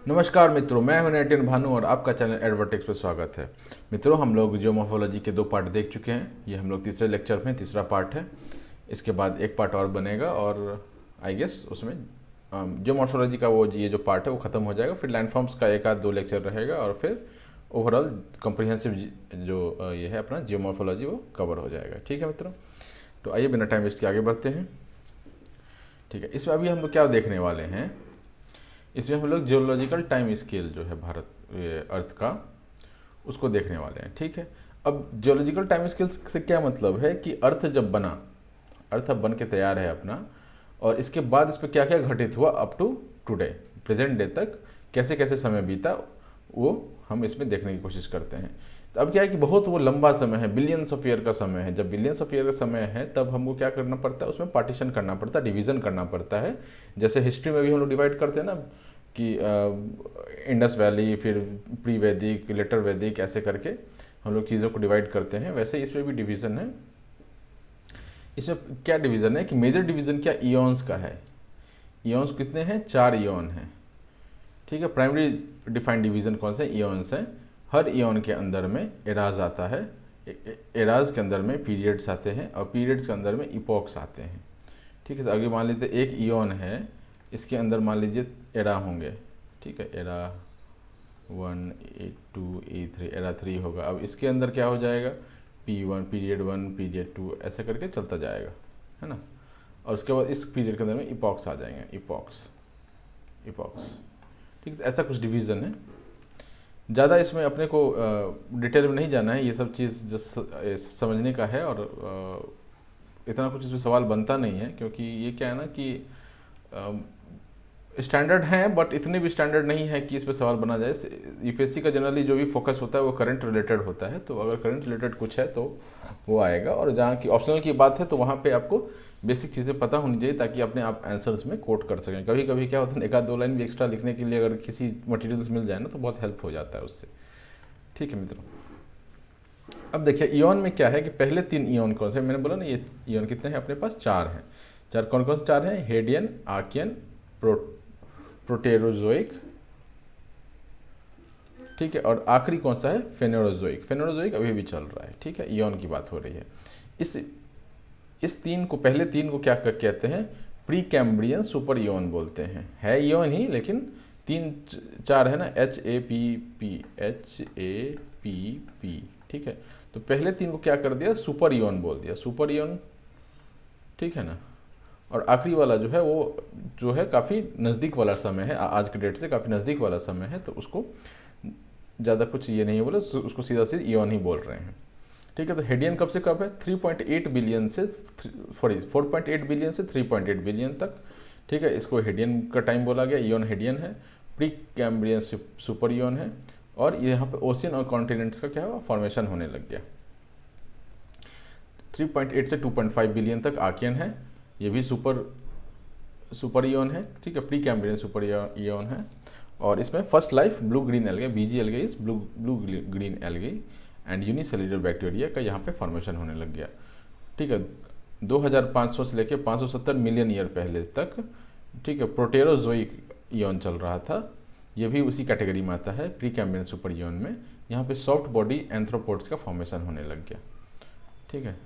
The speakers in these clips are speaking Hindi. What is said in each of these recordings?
नमस्कार मित्रों, मैं हूं नेटिन भानु और आपका चैनल एडवर्टेक्स पर स्वागत है। मित्रों, हम लोग जियोमॉर्फोलॉजी के 2 पार्ट देख चुके हैं। ये हम लोग तीसरे लेक्चर में तीसरा पार्ट है। इसके बाद एक पार्ट और बनेगा और आई गेस उसमें जियोमॉर्फोलॉजी का वो ये जो पार्ट है वो ख़त्म हो जाएगा। फिर लैंडफॉर्म्स का एक आध 2 लेक्चर रहेगा और फिर ओवरऑल कॉम्प्रिहेंसिव जो ये है अपना जियोमॉर्फोलॉजी वो कवर हो जाएगा। ठीक है मित्रों, तो आइए बिना टाइम वेस्ट के आगे बढ़ते हैं। ठीक है, इसमें अभी हम लोग क्या देखने वाले हैं, इसमें हम लोग जियोलॉजिकल टाइम स्केल जो है भारत अर्थ का, उसको देखने वाले हैं। ठीक है, अब जियोलॉजिकल टाइम स्केल से क्या मतलब है कि अर्थ जब बना, अर्थ अब बन के तैयार है अपना, और इसके बाद इस पर क्या क्या घटित हुआ up to today, present day तक कैसे कैसे समय बीता, वो हम इसमें देखने की कोशिश करते हैं। तो अब क्या है कि बहुत वो लंबा समय है, बिलियंस ऑफ ईयर का समय है। जब बिलियंस ऑफ ईयर का समय है तब हमको क्या करना पड़ता है, उसमें पार्टीशन करना पड़ता है, डिवीज़न करना पड़ता है। जैसे हिस्ट्री में भी हम लोग डिवाइड करते हैं ना कि इंडस वैली, फिर प्री वैदिक, लेटर वैदिक, ऐसे करके हम लोग चीज़ों को डिवाइड करते हैं। वैसे इसमें भी डिवीज़न है। इसमें क्या डिवीज़न है कि मेजर डिवीज़न क्या ईयॉन्स का है। ईयॉन्स कितने हैं? 4 ईयॉन हैं। ठीक है, प्राइमरी डिफाइंड डिवीज़न कौन से ईयॉन्स हैं। हर ईयॉन के अंदर में एराज आता है, एराज के अंदर में पीरियड्स आते हैं और पीरियड्स के अंदर में इपॉक्स आते हैं। ठीक है, तो आगे मान लीजिए एक ईयॉन है, इसके अंदर मान लीजिए एरा होंगे। ठीक है, एरा 1, A2, A3, एरा 3 होगा। अब इसके अंदर क्या हो जाएगा, P1, पीरियड 1, पीरियड 2, ऐसे करके चलता जाएगा, है ना। और उसके बाद इस पीरियड के अंदर में इपॉक्स आ जाएंगे, इपॉक्स इपॉक्स। ठीक है, तो ऐसा कुछ डिवीज़न है। ज़्यादा इसमें अपने को डिटेल में नहीं जाना है, ये सब चीज़ जस्ट समझने का है। और इतना कुछ इसमें सवाल बनता नहीं है, क्योंकि ये क्या है ना कि स्टैंडर्ड हैं, बट इतने भी स्टैंडर्ड नहीं है कि इस पर सवाल बना जाए। यूपीएससी का जनरली जो भी फोकस होता है वो करंट रिलेटेड होता है, तो अगर करंट रिलेटेड कुछ है तो वो आएगा। और जहाँ की ऑप्शनल की बात है तो वहाँ पे आपको बेसिक चीज़ें पता होनी चाहिए, ताकि अपने आप आंसर्स में कोट कर सकें। कभी कभी क्या होता है, एक आध 2 लाइन भी एक्स्ट्रा लिखने के लिए अगर किसी मटेरियल्स मिल जाए ना तो बहुत हेल्प हो जाता है उससे। ठीक है मित्रों, अब देखिए ईयॉन में क्या है कि पहले 3 ईयॉन कौन से, मैंने बोला ना ये ईयॉन कितने हैं अपने पास, 4 हैं। 4 कौन कौन से 4 हैं? Hadean, Archean, Proterozoic. ठीक है, और आखिरी कौन सा है? फेनेरोजोइक। फेनेरोजोइक अभी भी चल रहा है। ठीक है, ईयॉन की बात हो रही है। इस 3 को, पहले 3 को क्या कहते हैं? प्री कैम्ब्रियन सुपर ईयॉन बोलते हैं। है ईयॉन ही, लेकिन 3 4 है ना, HAPP। ठीक है, तो पहले 3 को क्या कर दिया? सुपर ईयॉन बोल दिया, सुपर ईयॉन। ठीक है ना। और आखिरी वाला जो है वो जो है काफ़ी नज़दीक वाला समय है, आज के डेट से काफ़ी नज़दीक वाला समय है, तो उसको ज़्यादा कुछ ये नहीं बोले, उसको सीधा सीधा ईयॉन ही बोल रहे हैं। ठीक है, तो हेडियन कब से कब है? 3.8 बिलियन से 4.8 बिलियन से 3.8 बिलियन तक। ठीक है, इसको हेडियन का टाइम बोला गया, ईयॉन हेडियन है। प्री कैम्ब्रियन सुपर ईयॉन है। और यहाँ पे ओशियन और कॉन्टिनेंट्स का क्या हुआ? फॉर्मेशन होने लग गया। 3.8 से 2.5 बिलियन तक आर्कियन है, ये भी सुपर ईयॉन है। ठीक है, प्री कैम्ब्रियन सुपर ईयॉन है। और इसमें first life blue green algae, BG algae is blue green algae and unicellular bacteria का यहाँ पे फॉर्मेशन होने लग गया। ठीक है, 2500 से लेके 570 मिलियन ईयर पहले तक। ठीक है, प्रोटेरोजोइक ईयॉन चल रहा था, ये भी उसी कैटेगरी में आता है, प्री कैम्ब्रियन सुपर ईयॉन में। यहाँ पे सॉफ्ट बॉडी एंथ्रोपोड्स का फॉर्मेशन होने लग गया। ठीक है,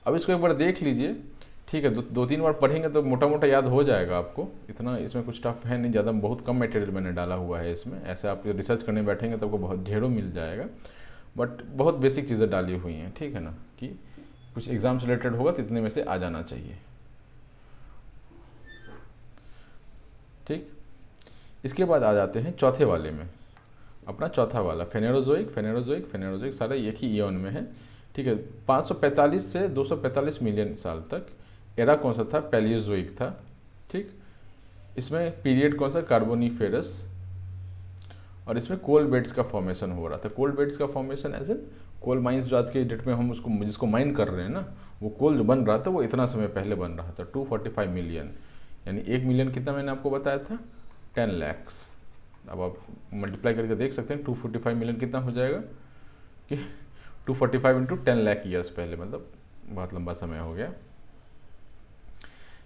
अब इसको एक बार देख लीजिए। ठीक है, 2-3 बार पढ़ेंगे तो मोटा मोटा याद हो जाएगा आपको, इतना इसमें कुछ टफ है नहीं ज़्यादा, बहुत कम मटेरियल मैंने डाला हुआ है इसमें। ऐसे आप रिसर्च करने बैठेंगे तो आपको बहुत ढेरों मिल जाएगा, बट बहुत बेसिक चीज़ें डाली हुई हैं। ठीक है ना, कि कुछ एग्जाम से रिलेटेड होगा तो इतने में से आ जाना चाहिए। ठीक, इसके बाद आ जाते हैं चौथे वाले में, अपना चौथा वाला फेनेरोजोइक सारा एक ही ईयॉन में है। ठीक है, 545 से 245 मिलियन साल तक। एरा कौन सा था? पैलियोजोइक था। ठीक, इसमें पीरियड कौन सा? कार्बोनीफेरस। और इसमें कोल बेड्स का फॉर्मेशन हो रहा था। कोल बेड्स का formation as in coal mines, जो आज के डेट में हम उसको जिसको माइन कर रहे हैं ना, वो कोल जो बन रहा था वो इतना समय पहले बन रहा था, 245 मिलियन। यानी 1 मिलियन कितना मैंने आपको बताया था? 10 लैक्स। अब आप मल्टीप्लाई करके देख सकते हैं 245 मिलियन कितना हो जाएगा कि 245 इंटू 10 लाख ईयर्स पहले, मतलब बहुत लंबा समय हो गया।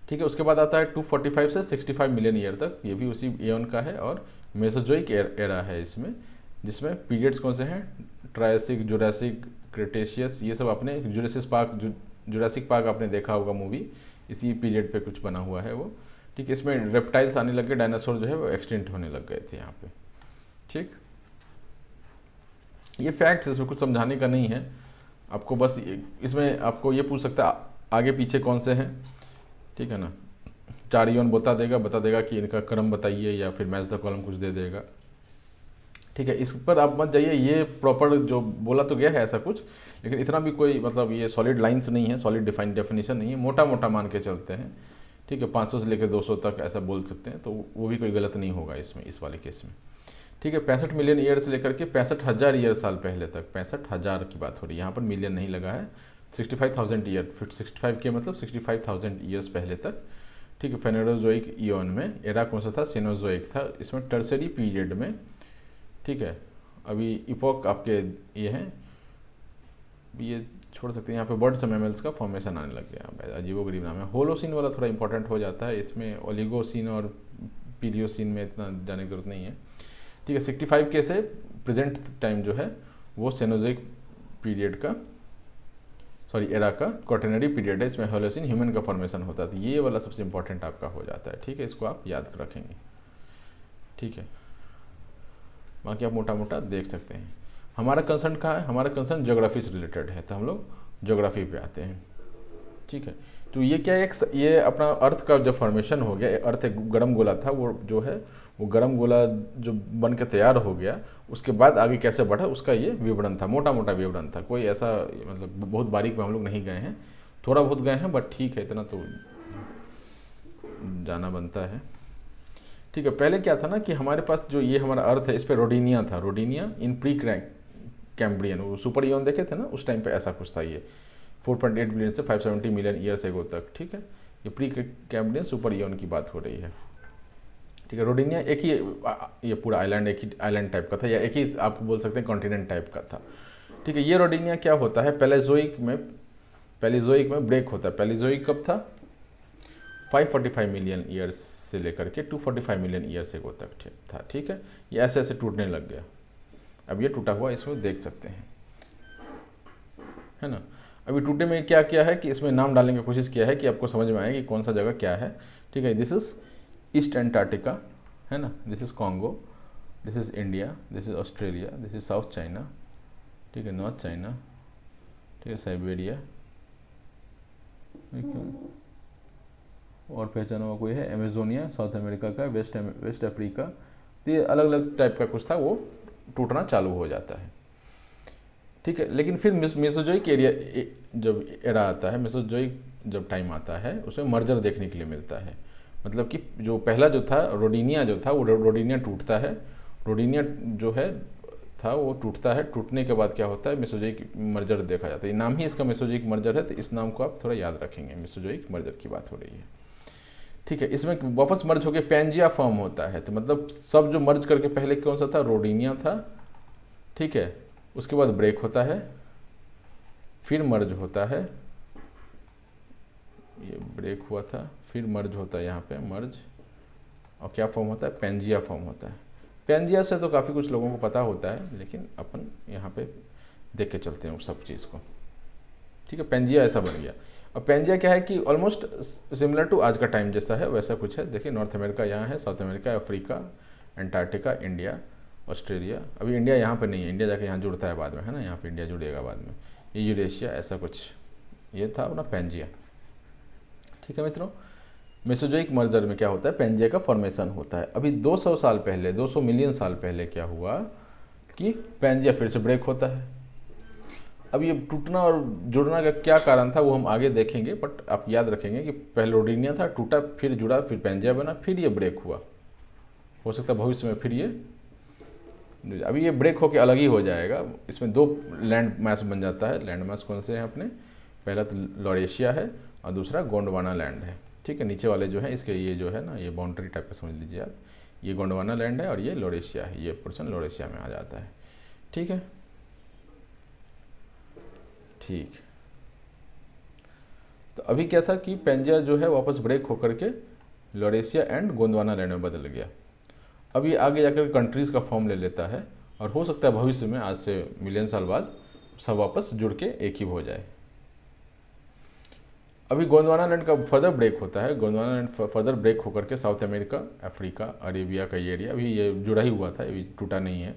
ठीक है, उसके बाद आता है 245 से 65 मिलियन ईयर तक, ये भी उसी एयन का है। और मेसोजोइक एरा है इसमें, जिसमें पीरियड्स कौन से हैं, ट्रायसिक, जुरासिक, क्रिटेशियस, ये सब आपने जुरासिक पार्क आपने देखा होगा मूवी, इसी पीरियड पे कुछ बना हुआ है वो। ठीक है, इसमें रेप्टाइल्स आने लग गए, डायनासोर जो है वो एक्सटिंक्ट होने लग गए थे यहाँ पे। ठीक, ये फैक्ट्स, इसमें कुछ समझाने का नहीं है आपको, बस इसमें आपको ये पूछ सकता है आगे पीछे कौन से हैं, ठीक है ना, 4 इयन बता देगा कि इनका क्रम बताइए, या फिर मैच द कॉलम कुछ दे देगा। ठीक है, इस पर आप मत जाइए, ये प्रॉपर जो बोला तो गया है ऐसा कुछ, लेकिन इतना भी कोई मतलब ये सॉलिड लाइंस नहीं है, सॉलिड डेफिनेशन नहीं है, मोटा मोटा मान के चलते हैं। ठीक है, 500 से लेकर 200 तक ऐसा बोल सकते हैं, तो वो भी कोई गलत नहीं होगा इसमें, इस वाले केस में। ठीक है, 65 मिलियन ईयर से लेकर के 65,000 ईयर साल पहले तक, 65,000 की बात हो रही है यहाँ पर, मिलियन नहीं लगा है, 65,000 ईयर, फिर 65 के मतलब 65,000 ईयर्स पहले तक। ठीक है, फेनेरोजोइक ईयन में एरा कौन सा था, सेनोजोइक था, इसमें टर्सरी पीरियड में। ठीक है, अभी इपोक आपके ये हैं, ये छोड़ सकते हैं, यहाँ पे बर्ड्स मैमल्स का फॉर्मेशन आने लग गया, अजीबोगरीब नाम है। होलोसिन वाला थोड़ा इंपॉर्टेंट हो जाता है, इसमें ओलिगोसिन और पीलियोसिन में इतना जाने की जरूरत नहीं है। ठीक है, 65 के से प्रेजेंट टाइम जो है वो सेनोजोइक पीरियड का, सॉरी एरा का क्वाटरनरी पीरियड है, इसमें होलोसिन ह्यूमन का फॉर्मेशन होता है, तो ये वाला सबसे इंपॉर्टेंट आपका हो जाता है। ठीक है, इसको आप याद रखेंगे। ठीक है, बाकी आप मोटा मोटा देख सकते हैं। हमारा कंसर्न कहाँ है, हमारा कंसर्न ज्योग्राफी से रिलेटेड है, तो हम लोग ज्योग्राफी पे आते हैं। ठीक है, तो ये क्या है, ये अपना अर्थ का जो फॉर्मेशन हो गया, अर्थ एक गर्म गोला था, वो जो है वो गर्म गोला जो बन के तैयार हो गया, उसके बाद आगे कैसे बढ़ा उसका ये विवरण था, मोटा मोटा विवरण था, कोई ऐसा मतलब बहुत बारीक में हम लोग नहीं गए हैं, थोड़ा बहुत गए हैं, बट ठीक है, इतना तो जाना बनता है। ठीक है, पहले क्या था ना कि हमारे पास जो ये हमारा अर्थ है, इस पर रोडिनिया था, रोडिनिया इन प्री कैम्ब्रियन, वो सुपर इयन देखे थे ना, उस टाइम पे ऐसा कुछ था, ये 4.8 बिलियन से 570 मिलियन ईयर्स एगो तक। ठीक है, ये प्री कैम्ब्रियन सुपर इयन की बात हो रही है। ठीक है, रोडिनिया एक ही, ये पूरा आइलैंड एक ही आइलैंड टाइप का था, या एक ही आप बोल सकते हैं कॉन्टिनेंट टाइप का था। ठीक है, ये रोडिनिया क्या होता है, पैलेजोइक में ब्रेक होता है। पैलेजोइक कब था, 545 मिलियन ईयर्स से लेकर के 245 मिलियन ईयर्स एगो तक था। ठीक है, ये ऐसे ऐसे टूटने लग गया, अब ये टूटा हुआ इसमें देख सकते हैं, है ना। अभी टूटे में क्या किया है कि इसमें नाम डालने की कोशिश किया है कि आपको समझ में आए कि कौन सा जगह क्या है। ठीक है, दिस इज ईस्ट एंटार्क्टिका, है ना, this is Congo, this is India, this is Australia, this is south China, ठीक है, नॉर्थ चाइना, ठीक है, साइबेरिया, और पहचाना हुआ कोई है अमेजोनिया, साउथ अमेरिका का, वेस्ट अफ्रीका, तो ये अलग अलग टाइप का कुछ था, वो टूटना चालू हो जाता है। ठीक है, लेकिन फिर मेसोजोइक एरिया जब एरा आता है, मेसोजोइक जब टाइम आता है, उसमें मर्जर देखने के लिए मिलता है, मतलब कि जो पहला जो था रोडिनिया जो था, वो रोडिनिया टूटता है, रोडिनिया जो है था वो टूटता है, टूटने के बाद क्या होता है, मेसोजोइक मर्जर देखा जाता है, ये नाम ही इसका मेसोजोइक मर्जर है, तो इस नाम को आप थोड़ा याद रखेंगे, मेसोजोइक मर्जर की बात हो रही है। ठीक है, इसमें वापस मर्ज होकर पैंजिया फॉर्म होता है, तो मतलब सब जो मर्ज करके पहले कौन सा था, रोडिनिया था। ठीक है, उसके बाद ब्रेक होता है, फिर मर्ज होता है, ये ब्रेक हुआ था, फिर मर्ज होता है, यहाँ पे मर्ज, और क्या फॉर्म होता है, पैंजिया फॉर्म होता है। पैंजिया से तो काफ़ी कुछ लोगों को पता होता है, लेकिन अपन यहाँ पे देख के चलते हैं उस सब चीज़ को। ठीक है, पैंजिया ऐसा बन गया। अब पैंजिया क्या है कि ऑलमोस्ट सिमिलर टू आज का टाइम जैसा है वैसा कुछ है। देखिए, नॉर्थ अमेरिका यहाँ है, south America, Africa, Antarctica, India, Australia. अभी इंडिया यहाँ पे नहीं है, इंडिया जाके यहाँ जुड़ता है बाद में, है ना, यहाँ पे इंडिया जुड़ेगा बाद में। ये यूरेशिया, ऐसा कुछ ये था अपना पैंजिया। ठीक है मित्रों, मेसोजोइक मर्जर में क्या होता है, पैंजिया का फॉर्मेशन होता है। अभी 200 साल पहले, 200 मिलियन साल पहले क्या हुआ कि पैंजिया फिर से ब्रेक होता है। अब ये टूटना और जुड़ना का क्या कारण था वो हम आगे देखेंगे, बट आप याद रखेंगे कि पहले रोडिनिया था, टूटा, फिर जुड़ा, फिर पैंजिया बना, फिर ये ब्रेक हुआ। हो सकता है भविष्य में फिर ये, अभी ये ब्रेक होकर अलग ही हो जाएगा। इसमें 2 लैंड मास बन जाता है। लैंड मास कौन से हैं अपने, पहला तो लॉरेशिया है और दूसरा गोंडवाना लैंड है। ठीक है, नीचे वाले जो है इसके ये जो है ना, ये बाउंड्री टाइप का समझ लीजिए आप, ये गोंडवाना लैंड है और ये लॉरेशिया है, ये पोर्शन लॉरेशिया में आ जाता है। ठीक है, ठीक। तो अभी क्या था कि पैंजिया जो है वापस ब्रेक होकर के लॉरेशिया एंड गोंडवाना लैंड में बदल गया। अब ये आगे जाकर कंट्रीज़ का फॉर्म ले लेता है और हो सकता है भविष्य में आज से मिलियन साल बाद सब वापस जुड़ के एक ही हो जाए। अभी गोंडवाना लैंड का फर्दर ब्रेक होता है। गोंडवाना लैंड फर्दर ब्रेक होकर के साउथ अमेरिका, अफ्रीका, अरेबिया का ये एरिया, अभी ये जुड़ा ही हुआ था, अभी टूटा नहीं है,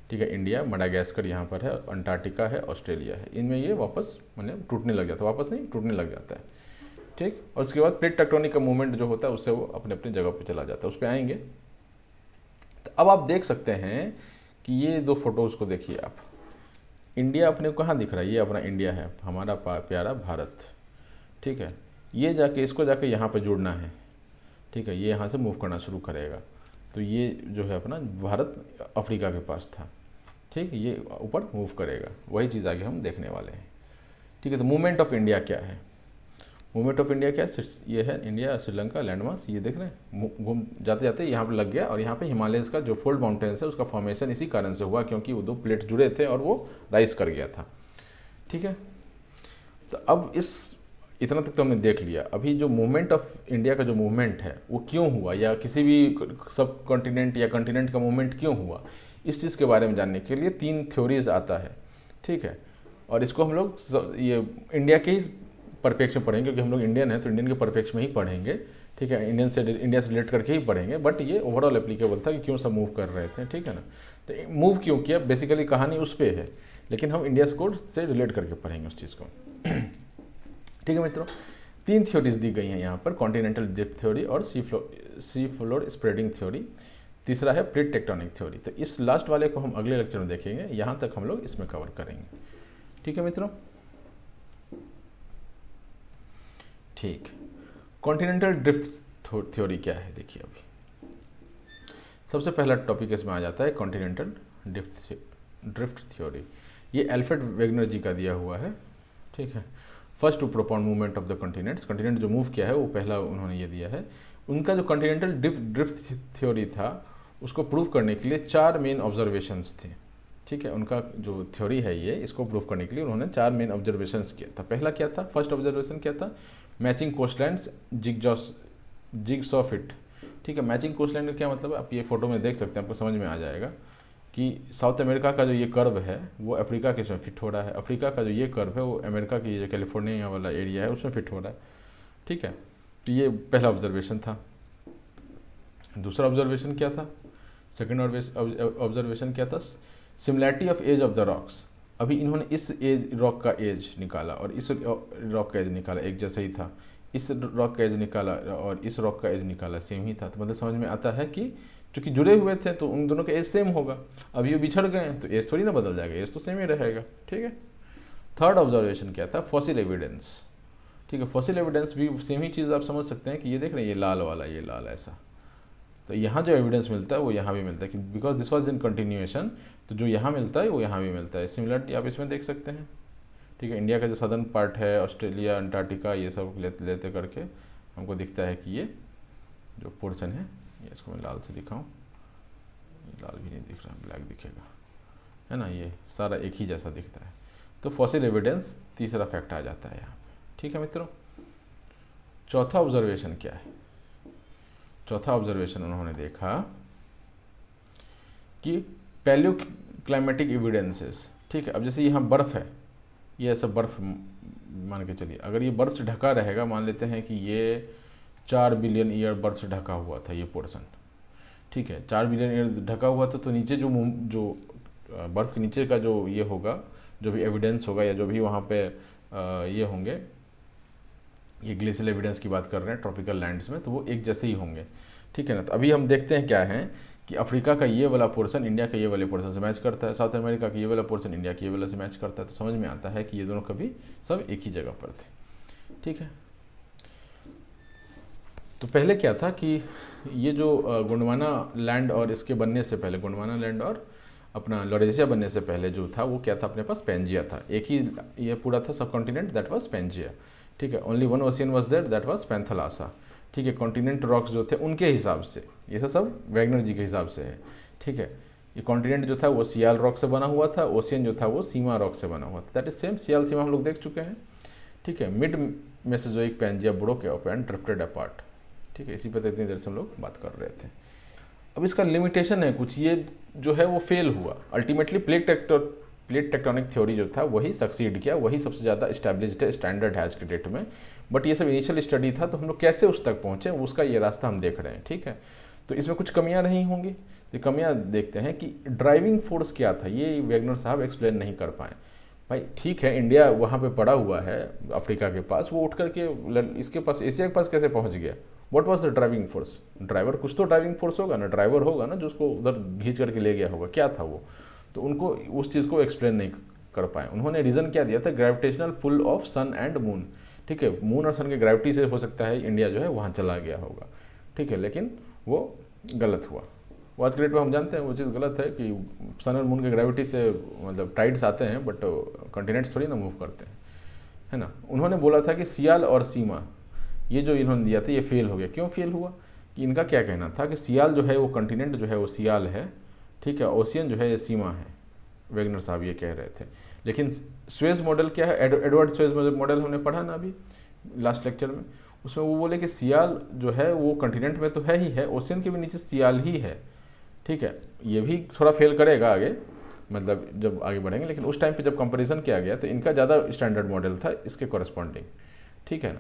ठीक है। इंडिया, मडागास्कर यहाँ पर है, अंटार्कटिका है, ऑस्ट्रेलिया है, इनमें ये वापस मतलब टूटने लग जाता है, वापस नहीं टूटने लग जाता है, ठीक। और उसके बाद प्लेट टेक्टोनिक का मूवमेंट जो होता है उससे वो अपने अपनी जगह पर चला जाता है, उस पर आएंगे। तो अब आप देख सकते हैं कि ये दो फोटोज़ को देखिए आप, इंडिया अपने को कहाँ दिख रहा है, ये अपना इंडिया है, हमारा प्यारा भारत, ठीक है। ये जाके इसको जाके यहाँ पे जोड़ना है, ठीक है, ये यहाँ से मूव करना शुरू करेगा, तो ये जो है अपना भारत अफ्रीका के पास था, ठीक, ये ऊपर मूव करेगा, वही चीज़ आगे हम देखने वाले हैं, ठीक है। तो मूवमेंट ऑफ इंडिया क्या है, मूवमेंट ऑफ इंडिया क्या है, ये है इंडिया श्रीलंका लैंडमास, ये देख रहे हैं घूम जाते जाते यहाँ पे लग गया, और यहाँ पे हिमालयस का जो फोल्ड माउंटेन्स है उसका फॉर्मेशन इसी कारण से हुआ क्योंकि वो दो प्लेट्स जुड़े थे और वो राइज कर गया था, ठीक है। तो अब इतना तक तो हमने देख लिया। अभी जो मूवमेंट ऑफ इंडिया का जो मूवमेंट है वो क्यों हुआ, या किसी भी सब कॉन्टिनेंट या कॉन्टिनेंट का मूवमेंट क्यों हुआ, इस चीज़ के बारे में जानने के लिए 3 थ्योरीज आता है, ठीक है। और इसको हम लोग ये इंडिया के ही परिप्रेक्ष्य में पढ़ेंगे क्योंकि हम लोग इंडियन हैं तो इंडियन के परिप्रेक्ष्य में ही पढ़ेंगे, ठीक है, इंडिया से रिलेट करके ही पढ़ेंगे, बट ये ओवरऑल एप्लीकेबल था कि क्यों सब मूव कर रहे थे, ठीक है ना। तो मूव क्यों किया, बेसिकली कहानी उस पर है, लेकिन हम इंडिया कोड से रिलेट करके पढ़ेंगे उस चीज़ को, ठीक है मित्रों। 3 थ्योरीज दी गई हैं यहाँ पर, कॉन्टिनेंटल ड्रिफ्ट थ्योरी और सी फ्लोर स्प्रेडिंग थ्योरी, तीसरा है प्लेट टेक्टोनिक थ्योरी। तो इस लास्ट वाले को हम अगले लेक्चर में देखेंगे, यहाँ तक हम लोग इसमें कवर करेंगे, ठीक है मित्रों। ठीक, कॉन्टिनेंटल ड्रिफ्ट थ्योरी क्या है, देखिए अभी सबसे पहला टॉपिक इसमें आ जाता है कॉन्टिनेंटल ड्रिफ्ट थ्योरी। ये एल्फ्रेड वेगनर जी का दिया हुआ है, ठीक है। First to propound movement of the continents, continent जो मूव किया है वो पहला उन्होंने ये दिया है। उनका जो कॉन्टिनेंटल ड्रिफ्ट थ्योरी था उसको प्रूव करने के लिए 4 मेन ऑब्जर्वेशंस थे, ठीक है। उनका जो थ्योरी है ये, इसको प्रूव करने के लिए उन्होंने 4 मेन ऑब्जर्वेशंस किया था। पहला क्या था, फर्स्ट ऑब्जर्वेशन क्या था, मैचिंग कोस्टलैंड्स जिग्सॉ फिट, ठीक है। मैचिंग कोस्टलैंड का क्या मतलब है, आप ये फोटो में देख सकते हैं, आपको समझ में आ जाएगा कि साउथ अमेरिका का जो ये कर्व है वो अफ्रीका के इसमें फिट हो रहा है, अफ्रीका का जो ये कर्व है वो अमेरिका की जो कैलिफोर्निया वाला एरिया है उसमें फिट हो रहा है, ठीक है। तो ये पहला ऑब्जर्वेशन था। दूसरा ऑब्जर्वेशन क्या था, सेकेंड ऑब्जर्वेशन क्या था, similarity of age of the rocks. अभी इन्होंने इस एज रॉक का एज निकाला और इस रॉक का एज निकाला, एक जैसा ही था, इस रॉक का एज निकाला और इस रॉक का एज निकाला, सेम ही था। तो मतलब समझ में आता है कि चूँकि जुड़े हुए थे तो उन दोनों का एज सेम होगा। अब ये बिछड़ गए तो एज थोड़ी ना बदल जाएगा, एज तो सेम ही रहेगा, ठीक है। थर्ड ऑब्जर्वेशन क्या था, फॉसिल एविडेंस, ठीक है। फॉसिल एविडेंस भी सेम ही चीज़ आप समझ सकते हैं कि ये देख रहे हैं, ये लाल वाला, ये लाल ऐसा, तो यहाँ जो एविडेंस मिलता है वो यहाँ भी मिलता है कि because this was in continuation, तो जो यहाँ मिलता है वो यहाँ भी मिलता है। सिमिलरिटी आप इसमें देख सकते हैं, ठीक है। इंडिया का जो सदर्न पार्ट है, ऑस्ट्रेलिया, अंटार्कटिका, ये सब लेते करके हमको दिखता है कि ये जो पोर्शन है, ये इसको मैं लाल से दिखाऊं, लाल भी नहीं दिख रहा, ब्लैक दिखेगा, है ना, ये सारा एक ही जैसा दिखता है। तो फॉसिल एविडेंस तीसरा फैक्ट आ जाता है यहाँ पे, ठीक है मित्रों। चौथा ऑब्जर्वेशन क्या है, चौथा ऑब्जर्वेशन उन्होंने देखा कि पैलियो क्लाइमेटिक एविडेंसेस, ठीक है। अब जैसे यहाँ बर्फ़ है, ये ऐसा बर्फ़ मान के चलिए, अगर ये बर्फ़ से ढका रहेगा, मान लेते हैं कि ये 4 बिलियन ईयर बर्फ़ से ढका हुआ था ये पोर्शन, ठीक है, 4 बिलियन ईयर ढका हुआ था, तो नीचे जो बर्फ़ के नीचे का जो ये होगा, जो भी एविडेंस होगा या जो भी वहाँ पे ये होंगे, ये ग्लेशियल एविडेंस की बात कर रहे हैं ट्रॉपिकल लैंड्स में, तो वो एक जैसे ही होंगे, ठीक है ना। तो अभी हम देखते हैं क्या है कि अफ्रीका का ये वाला पोर्शन इंडिया के ये वाले पोर्शन से मैच करता है, साउथ अमेरिका का ये वाला पोर्शन इंडिया के ये वाला से मैच करता है, तो समझ में आता है कि ये दोनों कभी सब एक ही जगह पर थे, ठीक है। तो पहले क्या था कि ये जो गोंडवाना लैंड और इसके बनने से पहले, गोंडवाना लैंड और अपना लॉरेशिया बनने से पहले जो था वो क्या था, अपने पास पेंजिया था, एक ही ये पूरा था सब कॉन्टिनेंट, दैट वाज पेंजिया, ठीक है। Only one ocean was there, that was Panthalassa, ठीक है। कॉन्टिनेंट रॉक्स जो थे उनके हिसाब से, ये सब वैगनर जी के हिसाब से है, ठीक है। ये कॉन्टिनेंट जो था वो सियाल रॉक से बना हुआ था, ओशियन जो था वो सीमा रॉक से बना हुआ था, दैट इज सेम, सियाल सीमा हम लोग देख चुके हैं, ठीक है। Mid Mesozoic Pangaea broke up and drifted apart, ठीक है। इसी पर तो इतनी देर से हम लोग बात कर रहे थे। अब इसका लिमिटेशन है कुछ, ये जो है वो फेल हुआ अल्टीमेटली। प्लेट टेक्टोनिक थ्योरी जो था वही सक्सीड किया, वही सबसे ज़्यादा इस्टेब्लिश्ड है, स्टैंडर्ड है आज के डेट में। बट ये सब इनिशियल स्टडी था, तो हम लोग कैसे उस तक पहुँचे उसका ये रास्ता हम देख रहे हैं, ठीक है। तो इसमें कुछ कमियां रही होंगी, तो कमियां देखते हैं कि ड्राइविंग फोर्स क्या था, ये वैगनर साहब एक्सप्लेन नहीं कर पाए। भाई ठीक है, इंडिया वहाँ पे पड़ा हुआ है अफ्रीका के पास, वो उठ करके इसके पास, एशिया के पास कैसे पहुँच गया? What was the driving force? Driver, कुछ तो ड्राइविंग फोर्स होगा ना, ड्राइवर होगा ना जो उसको उधर खींच करके ले गया होगा, क्या था वो? तो उनको उस चीज़ को एक्सप्लेन नहीं कर पाए। उन्होंने रीज़न क्या दिया था? Gravitational pull of sun and moon, ठीक है, मून और सन के ग्रेविटी से हो सकता है इंडिया जो है वहाँ चला गया होगा, ठीक है, लेकिन वो गलत हुआ। वो आज के डेट में हम जानते हैं वो चीज़ गलत है कि सन और मून के ग्रेविटी से मतलब टाइड्स आते हैं, बट कॉन्टिनेंट्स थोड़ी ना मूव करते हैं, है ना। उन्होंने बोला था कि सियाल और सीमा, ये जो इन्होंने दिया था ये फेल हो गया। क्यों फेल हुआ? कि इनका क्या कहना था कि सियाल जो है वो कॉन्टिनेंट जो है वो सियाल है, ठीक है, ओशियन जो है ये सीमा है, वैगनर साहब ये कह रहे थे। लेकिन स्वेज मॉडल क्या है? एडवर्ड स्वेज मॉडल हमने पढ़ा ना अभी लास्ट लेक्चर में, उसमें वो बोले कि सियाल जो है वो कॉन्टिनेंट में तो है ही है, ओशियन के भी नीचे सियाल ही है, ठीक है। ये भी थोड़ा फेल करेगा आगे, मतलब जब आगे बढ़ेंगे, लेकिन उस टाइम पे जब कंपैरिजन किया गया तो इनका ज़्यादा स्टैंडर्ड मॉडल था इसके कॉरस्पॉन्डिंग, ठीक है ना।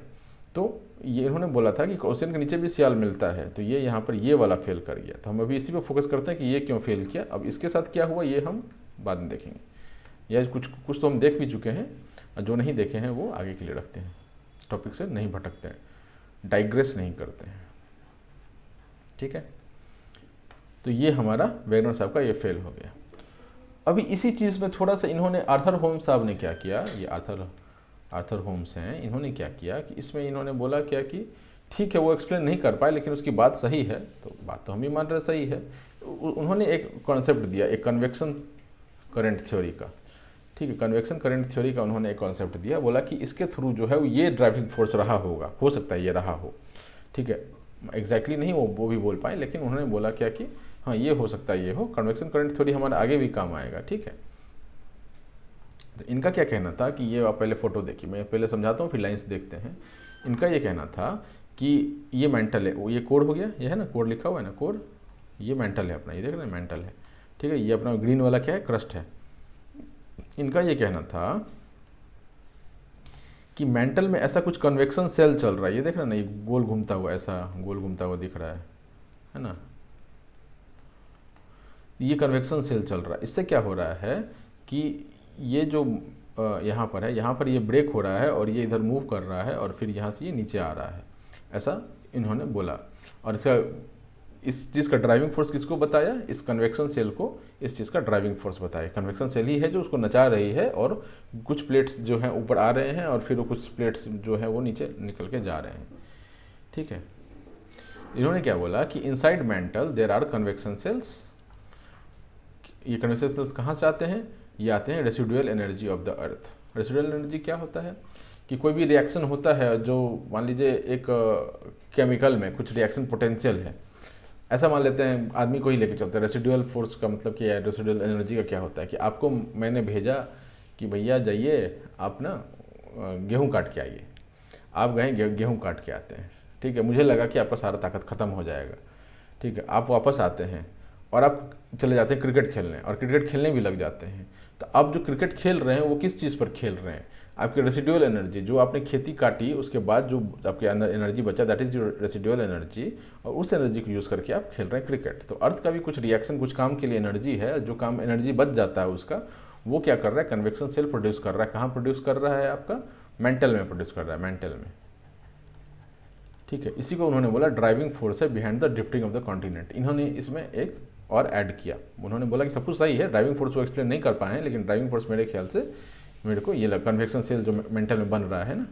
तो ये इन्होंने बोला था कि ओशियन के नीचे भी सियाल मिलता है, तो ये यहाँ पर ये वाला फेल कर गया। तो हम अभी इसी पे फोकस करते हैं कि ये क्यों फेल किया। अब इसके साथ क्या हुआ ये हम बाद में देखेंगे, या कुछ तो हम देख भी चुके हैं, और जो नहीं देखे हैं वो आगे के लिए रखते हैं, टॉपिक से नहीं भटकते हैं, डाइग्रेस नहीं करते हैं, ठीक है। तो ये हमारा वैगनर साहब का ये फेल हो गया। अभी इसी चीज़ में थोड़ा सा इन्होंने, आर्थर होम्स साहब ने क्या किया, ये आर्थर होम्स हैं, इन्होंने क्या किया कि इसमें इन्होंने बोला क्या कि ठीक है वो एक्सप्लेन नहीं कर पाए, लेकिन उसकी बात सही है, तो बात तो हम भी मान रहे सही है। उन्होंने एक कॉन्सेप्ट दिया, एक कन्वेक्शन करंट थ्योरी का, ठीक है, कन्वेक्शन करंट थ्योरी का उन्होंने एक कॉन्सेप्ट दिया। बोला कि इसके थ्रू जो है ये ड्राइविंग फोर्स रहा होगा, हो सकता है ये रहा हो, ठीक है, एग्जैक्टली नहीं वो भी बोल पाए, लेकिन उन्होंने बोला क्या कि हाँ ये हो सकता है ये हो। कन्वेक्शन करंट थ्योरी हमारे आगे भी काम आएगा, ठीक है। तो इनका क्या कहना था कि ये आप पहले फोटो देखिए, मैं पहले समझाता हूँ फिर लाइन्स देखते हैं। इनका ये कहना था कि ये मेंटल है, वो ये कोड हो गया, ये है ना कोड लिखा हुआ है ना, कोड, ये मेंटल है अपना, ये देख रहे हैं मेंटल है, ठीक है। ये अपना ग्रीन वाला क्या है? क्रस्ट है। इनका ये कहना था कि मेंटल में ऐसा कुछ कन्वेक्शन सेल चल रहा है, ये देख रहे हैं ना, ये गोल घूमता हुआ, ऐसा गोल घूमता हुआ दिख रहा है ना, ये कन्वेक्शन सेल चल रहा है। इससे क्या हो रहा है कि ये जो यहाँ पर है, यहाँ पर ये ब्रेक हो रहा है और ये इधर मूव कर रहा है और फिर यहाँ से ये नीचे आ रहा है, ऐसा इन्होंने बोला। और इसका, इस चीज़ का ड्राइविंग फोर्स किसको बताया? इस कन्वेक्शन सेल को इस चीज़ का ड्राइविंग फोर्स बताया। कन्वेक्शन सेल ही है जो उसको नचा रही है, और कुछ प्लेट्स जो हैं ऊपर आ रहे हैं और फिर वो कुछ प्लेट्स जो है वो नीचे निकल के जा रहे हैं, ठीक है। इन्होंने क्या बोला कि inside mantle there are convection cells. ये कन्वेक्शन सेल्स कहाँ से आते हैं? ये आते हैं residual energy of the earth. Residual energy क्या होता है कि कोई भी रिएक्शन होता है, जो मान लीजिए एक केमिकल में कुछ रिएक्शन पोटेंशियल है, ऐसा मान लेते हैं, आदमी को ही लेके चलते हैं। रेसिडुअल फोर्स का मतलब क्या है? रेसिडुअल एनर्जी का क्या होता है कि आपको मैंने भेजा कि भैया जाइए आप ना गेहूँ काट के आइए, आप गए गेहूँ काट के आते हैं, ठीक है, मुझे लगा कि आपका सारा ताकत खत्म हो जाएगा, ठीक है, आप वापस आते हैं और आप चले जाते हैं क्रिकेट खेलने, और क्रिकेट खेलने भी लग जाते हैं। तो आप जो क्रिकेट खेल रहे हैं वो किस चीज़ पर खेल रहे हैं? आपकी रेसिडुअल एनर्जी, जो आपने खेती काटी उसके बाद जो आपके अंदर एनर्जी बचा, that is your residual energy, और उस एनर्जी को यूज़ करके आप खेल रहे हैं क्रिकेट। तो अर्थ का भी कुछ रिएक्शन, कुछ काम के लिए एनर्जी है, जो काम एनर्जी बच जाता है उसका, वो क्या कर रहा है? कन्वेक्शन सेल प्रोड्यूस कर रहा है। कहाँ प्रोड्यूस कर रहा है? आपका मेंटल में प्रोड्यूस कर रहा है, मेंटल में, ठीक है। इसी को उन्होंने बोला ड्राइविंग फोर्स है behind the drifting of the continent. इन्होंने इसमें एक और ऐड किया, उन्होंने बोला कि सब कुछ सही है, ड्राइविंग फोर्स को एक्सप्लेन नहीं कर पाए हैं, लेकिन ड्राइविंग फोर्स मेरे ख्याल से मेरे को ये लगा, कन्वेक्शन सेल जो मेंटल में बन रहा है ना,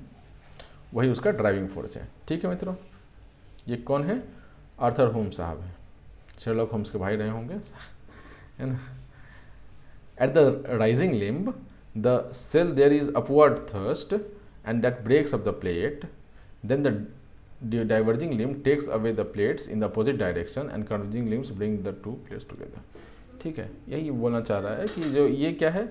वही उसका ड्राइविंग फोर्स है, ठीक है मित्रों। ये कौन है? आर्थर होम्स साहब है, शेरलॉक होम्स के भाई रहे होंगे, है ना। At the rising limb the cell there is upward thrust and that breaks up the plate, then the diverging limb takes away the plates in the opposite direction and converging limbs bring the two plates together, ठीक है। यही बोलना चाह रहा है कि जो ये क्या है,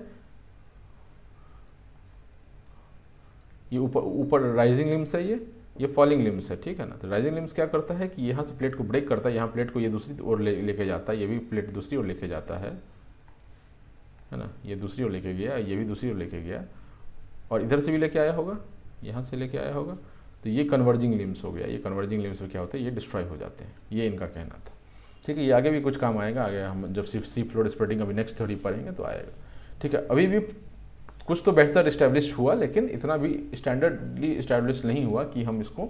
ये ऊपर राइजिंग लिम्स है, ये ये फॉलिंग लिम्स है, ठीक है ना। तो राइजिंग लिम्स क्या करता है कि यहाँ से प्लेट को ब्रेक करता है, यहाँ प्लेट को ये दूसरी ओर लेके जाता है, ये भी प्लेट दूसरी ओर लेके जाता है ना, ये दूसरी ओर लेके गया, ये भी दूसरी ओर लेके गया, और इधर से भी लेके आया होगा, यहाँ से लेके आया होगा, तो ये कन्वर्जिंग लिम्स हो गया। ये कन्वर्जिंग लिम्स में क्या होता है, ये डिस्ट्रॉय हो जाते हैं, ये इनका कहना था, ठीक है। ये आगे भी कुछ काम आएगा, आगे हम जब सी फ्लोर स्प्रेडिंग अभी नेक्स्ट थ्योरी पढ़ेंगे तो आएगा, ठीक है। अभी भी कुछ तो बेहतर इस्टेब्लिश हुआ, लेकिन इतना भी स्टैंडर्डली इस्टेब्लिश नहीं हुआ कि हम इसको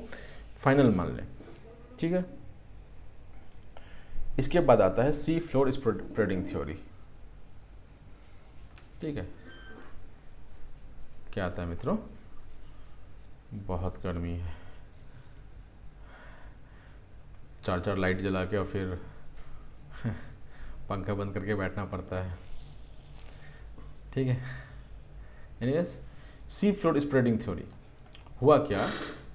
फाइनल मान लें, ठीक है। इसके बाद आता है सी फ्लोर स्प्रेडिंग थ्योरी, ठीक है। क्या आता है मित्रों, बहुत गर्मी है, 4 लाइट जला के और फिर पंखा बंद करके बैठना पड़ता है, ठीक है। Anyways, sea floor spreading theory हुआ क्या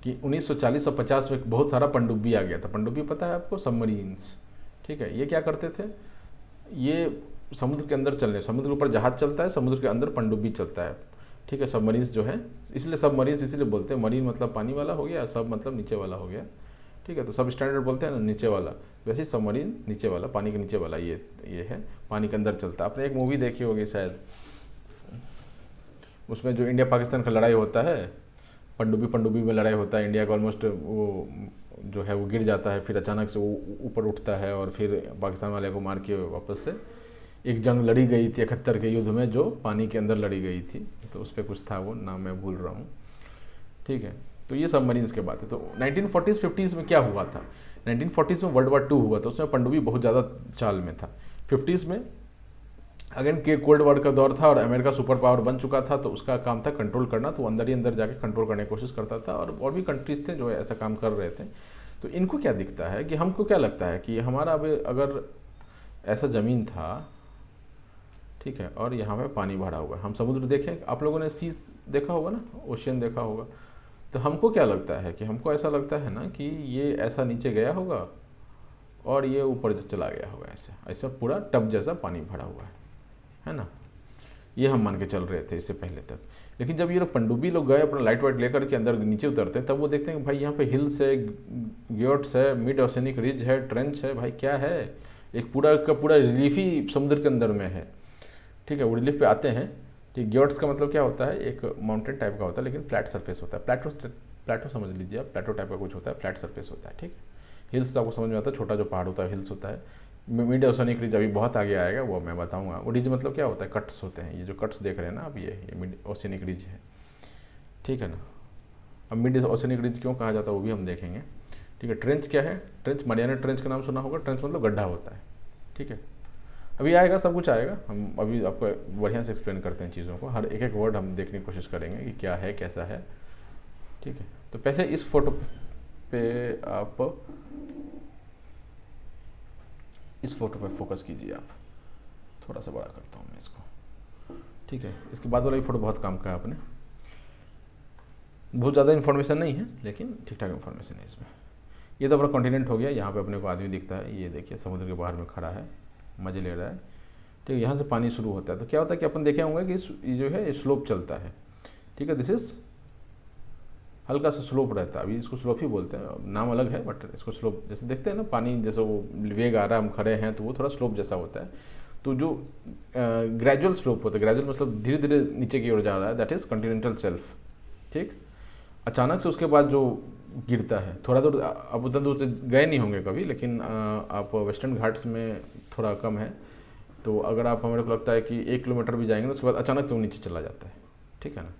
कि 1940 और 50 में बहुत सारा पनडुब्बी आ गया था। पनडुब्बी पता है आपको, सबमरीन्स, ठीक है। ये क्या करते थे, ये समुद्र के अंदर चलने, समुद्र के ऊपर जहाज चलता है, समुद्र के अंदर पनडुब्बी चलता है, ठीक है। सबमरीन्स जो है, इसलिए सबमरीन्स इसलिए बोलते हैं, मरीन मतलब पानी वाला हो गया, सब मतलब नीचे वाला हो गया, ठीक है। तो सब स्टैंडर्ड बोलते हैं ना नीचे वाला, वैसे सबमरीन नीचे वाला, पानी के नीचे वाला, ये है, पानी के अंदर चलता है। आपने एक मूवी देखी होगी शायद, उसमें जो इंडिया पाकिस्तान का लड़ाई होता है, पनडुब्बी में लड़ाई होता है, इंडिया का ऑलमोस्ट वो जो है वो गिर जाता है, फिर अचानक से वो ऊपर उठता है और फिर पाकिस्तान वाले को मार के वापस से एक जंग लड़ी गई थी 71 के युद्ध में, जो पानी के अंदर लड़ी गई थी, तो उस पर कुछ था, वो नाम मैं भूल रहा हूँ, ठीक है। तो ये सबमरीन्स के बात है। तो 1940s 50s में क्या हुआ था, 1940s में वर्ल्ड वॉर 2 हुआ था, उसमें पनडुब्बी बहुत ज़्यादा चाल में था। 50s में अगेन के कोल्ड वॉर का दौर था और अमेरिका सुपर पावर बन चुका था, तो उसका काम था कंट्रोल करना, तो अंदर ही अंदर जाके कंट्रोल करने की कोशिश करता था, और भी कंट्रीज थे जो ऐसा काम कर रहे थे। तो इनको क्या दिखता है कि हमको क्या लगता है कि हमारा अब अगर ऐसा ज़मीन था, ठीक है, और यहाँ पे पानी भरा हुआ है, हम समुद्र देखें, आप लोगों ने सीज देखा होगा ना, ओशियन देखा होगा, तो हमको क्या लगता है कि हमको ऐसा लगता है ना कि ये ऐसा नीचे गया होगा और ये ऊपर चला गया होगा, ऐसे ऐसा पूरा टब जैसा पानी भरा हुआ है ना। ये हम मान के चल रहे थे इससे पहले तक। लेकिन जब ये लोग पनडुब्बी लोग गए अपना लाइट वाइट लेकर के अंदर नीचे उतरते हैं, तब वो देखते हैं कि भाई यहाँ पे हिल्स है, ग्योट्स है, मिड ओशनिक रिज है, ट्रेंच है, भाई क्या है, एक पूरा का पूरा रिलीफ ही समुद्र के अंदर में है, ठीक है। वो रिलीफ पे आते हैं, ठीक। ग्योट्स का मतलब क्या होता है, एक माउंटेन टाइप का होता है लेकिन फ्लैट सरफेस होता है, प्लेटो समझ लीजिए आप, प्लेटो टाइप का कुछ होता है, फ्लैट सरफेस होता है, ठीक। हिल्स तो आपको समझ में आता है, छोटा जो पहाड़ होता है हिल्स होता है। मिड ओशनिक रिज अभी बहुत आगे आएगा, वो मैं बताऊंगा। वो रिज मतलब क्या होता है, कट्स होते हैं, ये जो कट्स देख रहे हैं ना आप, ये मिड ओशनिक रिज है, ठीक है ना। अब मिड ओशनिक रिज क्यों कहा जाता है वो भी हम देखेंगे, ठीक है। ट्रेंच क्या है, ट्रेंच मरियाना ट्रेंच का नाम सुना होगा, ट्रेंच मतलब गड्ढा होता है, ठीक है। अभी आएगा, सब कुछ आएगा, हम अभी आपको बढ़िया से एक्सप्लेन करते हैं चीज़ों को, हर एक एक वर्ड हम देखने की कोशिश करेंगे कि क्या है कैसा है, ठीक है। तो पहले इस फोटो पे आप इस फोटो पे फोकस कीजिए, आप थोड़ा सा बड़ा करता हूँ मैं इसको, ठीक है। इसके बाद वाला ये फोटो बहुत काम का है, आपने बहुत ज़्यादा इन्फॉर्मेशन नहीं है लेकिन ठीक ठाक इन्फॉर्मेशन है इसमें। ये तो अपना कॉन्टिनेंट हो गया, यहाँ पे अपने को आदमी दिखता है, ये देखिए समुद्र के बाहर में खड़ा है, मज़े ले रहा है, ठीक है। यहाँ से पानी शुरू होता है, तो क्या होता है कि अपन देखे होंगे कि ये जो है स्लोप चलता है, ठीक है। दिस इज हल्का सा स्लोप रहता है, अभी इसको स्लोप ही बोलते हैं, नाम अलग है बट इसको स्लोप, जैसे देखते हैं ना पानी जैसे वो वेग आ रहा है, हम खड़े हैं, तो वो थोड़ा स्लोप जैसा होता है। तो जो ग्रेजुअल स्लोप होता है, ग्रेजुअल मतलब धीरे धीरे नीचे की ओर जा रहा है, दैट इज कॉन्टिनेंटल शेल्फ, ठीक। अचानक से उसके बाद जो गिरता है, थोड़ा दूर, अब उतना दूर से गए नहीं होंगे कभी, लेकिन आप वेस्टर्न घाट्स में थोड़ा कम है, तो अगर आप, हमें को लगता है कि 1 किलोमीटर भी जाएंगे, उसके बाद अचानक से वो नीचे चला जाता है, ठीक है ना।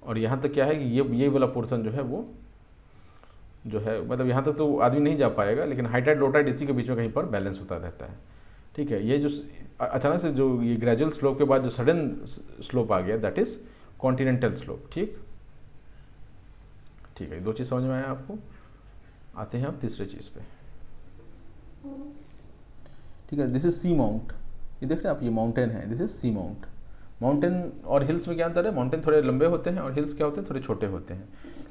और यहाँ तक क्या है कि ये वाला पोर्शन जो है वो जो है, मतलब यहाँ तक तो आदमी नहीं जा पाएगा, लेकिन हाई टाइड लो टाइड इसी के बीच में कहीं पर बैलेंस होता रहता है, ठीक है। ये जो अचानक से जो ये ग्रेजुअल स्लोप के बाद जो सडन स्लोप आ गया, दैट इज कॉन्टिनेंटल स्लोप, ठीक, ठीक है। 2 चीज़ समझ में आया आपको। आते हैं अब तीसरे चीज़ पे, ठीक है। दिस इज सी माउंट, ये देख रहे हैं आप, ये माउंटेन है, this is seamount. Mountain और हिल्स में क्या अंतर है, माउंटेन थोड़े लंबे होते हैं और हिल्स क्या होते हैं, थोड़े छोटे होते हैं।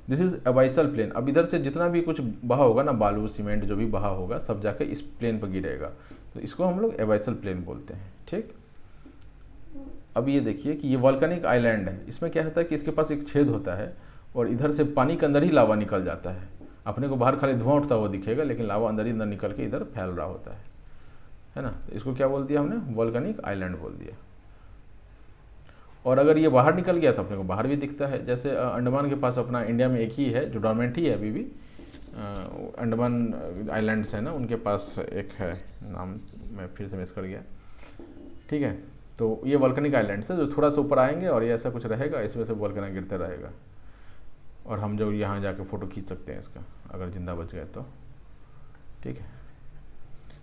This is abyssal plain. अब इधर से जितना भी कुछ बहा होगा ना, बालू सीमेंट जो भी बहा होगा, सब जाके इस प्लेन पर गिरेगा, तो इसको हम लोग अबाइसल प्लेन बोलते हैं, ठीक। अब ये देखिए कि ये वॉल्केनिक आइलैंड है, इसमें क्या होता है कि इसके पास एक छेद होता है, और इधर से पानी के अंदर ही लावा निकल जाता है। अपने को बाहर खाली धुआं उठता हुआ दिखेगा, लेकिन लावा अंदर ही अंदर निकल के इधर फैल रहा होता है ना। तो इसको क्या बोल दिया हमने, वोल्केनिक आइलैंड बोल दिया। और अगर ये बाहर निकल गया तो अपने को बाहर भी दिखता है। जैसे अंडमान के पास अपना इंडिया में एक ही है जो डोरमेंट ही है अभी भी, अंडमान आइलैंड्स है ना, उनके पास एक है, नाम मैं फिर से मिस कर गया, ठीक है। तो ये वोल्केनिक आइलैंड्स है जो थोड़ा सा ऊपर आएंगे और ये ऐसा कुछ रहेगा, इस वजह से वोल्केना गिरता रहेगा। और हम जो यहाँ जाके फ़ोटो खींच सकते हैं इसका, अगर ज़िंदा बच गए तो, ठीक है।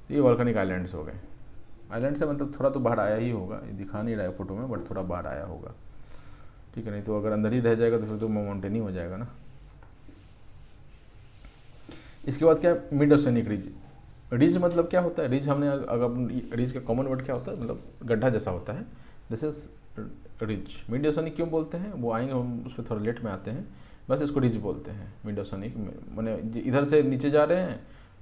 तो ये वोल्केनिक आइलैंड्स हो गए। आइलैंड से मतलब थोड़ा तो बाहर आया ही होगा, ये दिखा नहीं रहा है फ़ोटो में, बट थोड़ा बाहर आया होगा, ठीक है। नहीं तो अगर अंदर ही रह जाएगा तो फिर तो माउंटेन ही हो जाएगा ना। इसके बाद क्या है, मिड ओशनिक रिज। रिज मतलब क्या होता है, रिज हमने अगर रिज का कॉमन वर्ड क्या होता है, मतलब गड्ढा जैसा होता है, this is ridge. Mid oceanic क्यों बोलते हैं वो आएंगे, हम उस पर थोड़ा लेट में आते हैं। बस इसको रिज बोलते हैं, मिड ओशनिक। मैंने इधर से नीचे जा रहे हैं,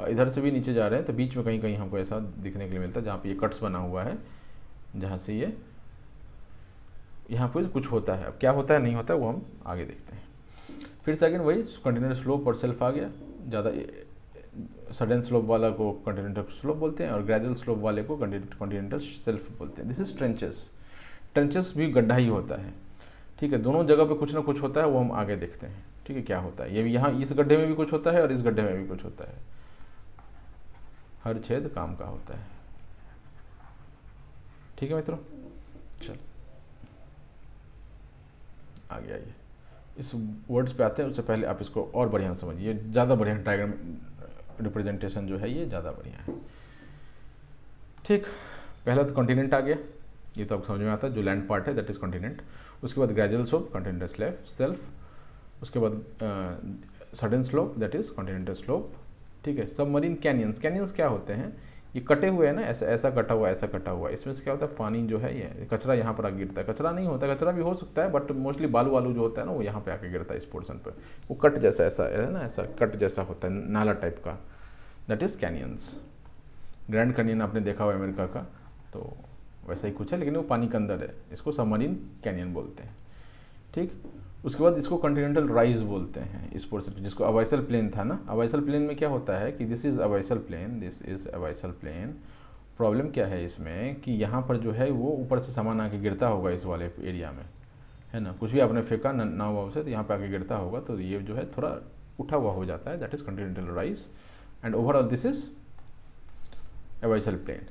इधर से भी नीचे जा रहे हैं, तो बीच में कहीं कहीं हमको ऐसा दिखने के लिए मिलता है जहाँ पे ये कट्स बना हुआ है, जहाँ से ये यहाँ पर कुछ होता है। अब क्या होता है नहीं होता है वो हम आगे देखते हैं। फिर सेकंड वही कॉन्टिनेंटल स्लोप और सेल्फ आ गया। ज़्यादा सडन स्लोप वाला को कॉन्टिनेंटल स्लोप बोलते हैं और ग्रेजुअल स्लोप वाले को कॉन्टिनेंटल सेल्फ बोलते हैं। This is trenches. ट्रेंचेस भी गड्ढा ही होता है, ठीक है। दोनों जगह पे कुछ ना कुछ होता है, वो हम आगे देखते हैं, ठीक है। क्या होता है ये भी, यहाँ इस गड्ढे में भी कुछ होता है और इस गड्ढे में भी कुछ होता है। हर छेद काम का होता है, ठीक है मित्रों। चल आगे आइए, इस वर्ड्स पे आते हैं। उससे पहले आप इसको और बढ़िया समझिए, ज़्यादा बढ़िया डायग्राम रिप्रेजेंटेशन जो है ये ज़्यादा बढ़िया है, ठीक। पहला तो कॉन्टिनेंट आ गया, ये तो आपको समझ में आता है, जो लैंड पार्ट है दैट इज कॉन्टिनेंट। उसके बाद gradual slope continental slab self, उसके बाद sudden slope that is continental slope, ठीक है। Submarine canyons. कैनियंस क्या होते हैं, ये कटे हुए हैं ना, ऐसा ऐसा कटा हुआ, ऐसा कटा हुआ। इसमें से क्या होता है, पानी जो है ये कचरा यहाँ पर आके गिरता है। कचरा नहीं होता, कचरा भी हो सकता है, बट मोस्टली बालू वालू जो होता है ना वो यहाँ पे आके गिरता है इस पोर्शन पर। वो कट जैसा ऐसा है ना, ऐसा कट जैसा होता है, नाला टाइप का, that is canyons. Grand canyon आपने देखा हुआ अमेरिका का, तो वैसा ही कुछ है, लेकिन वो पानी के अंदर है। इसको सबमरीन कैनियन बोलते हैं, ठीक। उसके बाद इसको कॉन्टिनेंटल राइज बोलते हैं इस पोर्शन, जिसको अबाइसल प्लेन था ना। अबाइसल प्लेन में क्या होता है कि this is abyssal plain, this is abyssal plain. Problem क्या है इसमें कि यहाँ पर जो है वो ऊपर से सामान आके गिरता होगा इस वाले एरिया में, है ना। कुछ भी आपने फेंका नाव वाव से, तो यहाँ पे आके गिरता होगा, तो ये जो है थोड़ा उठा हुआ हो जाता है, that is continental rise. And overall this is abyssal plain.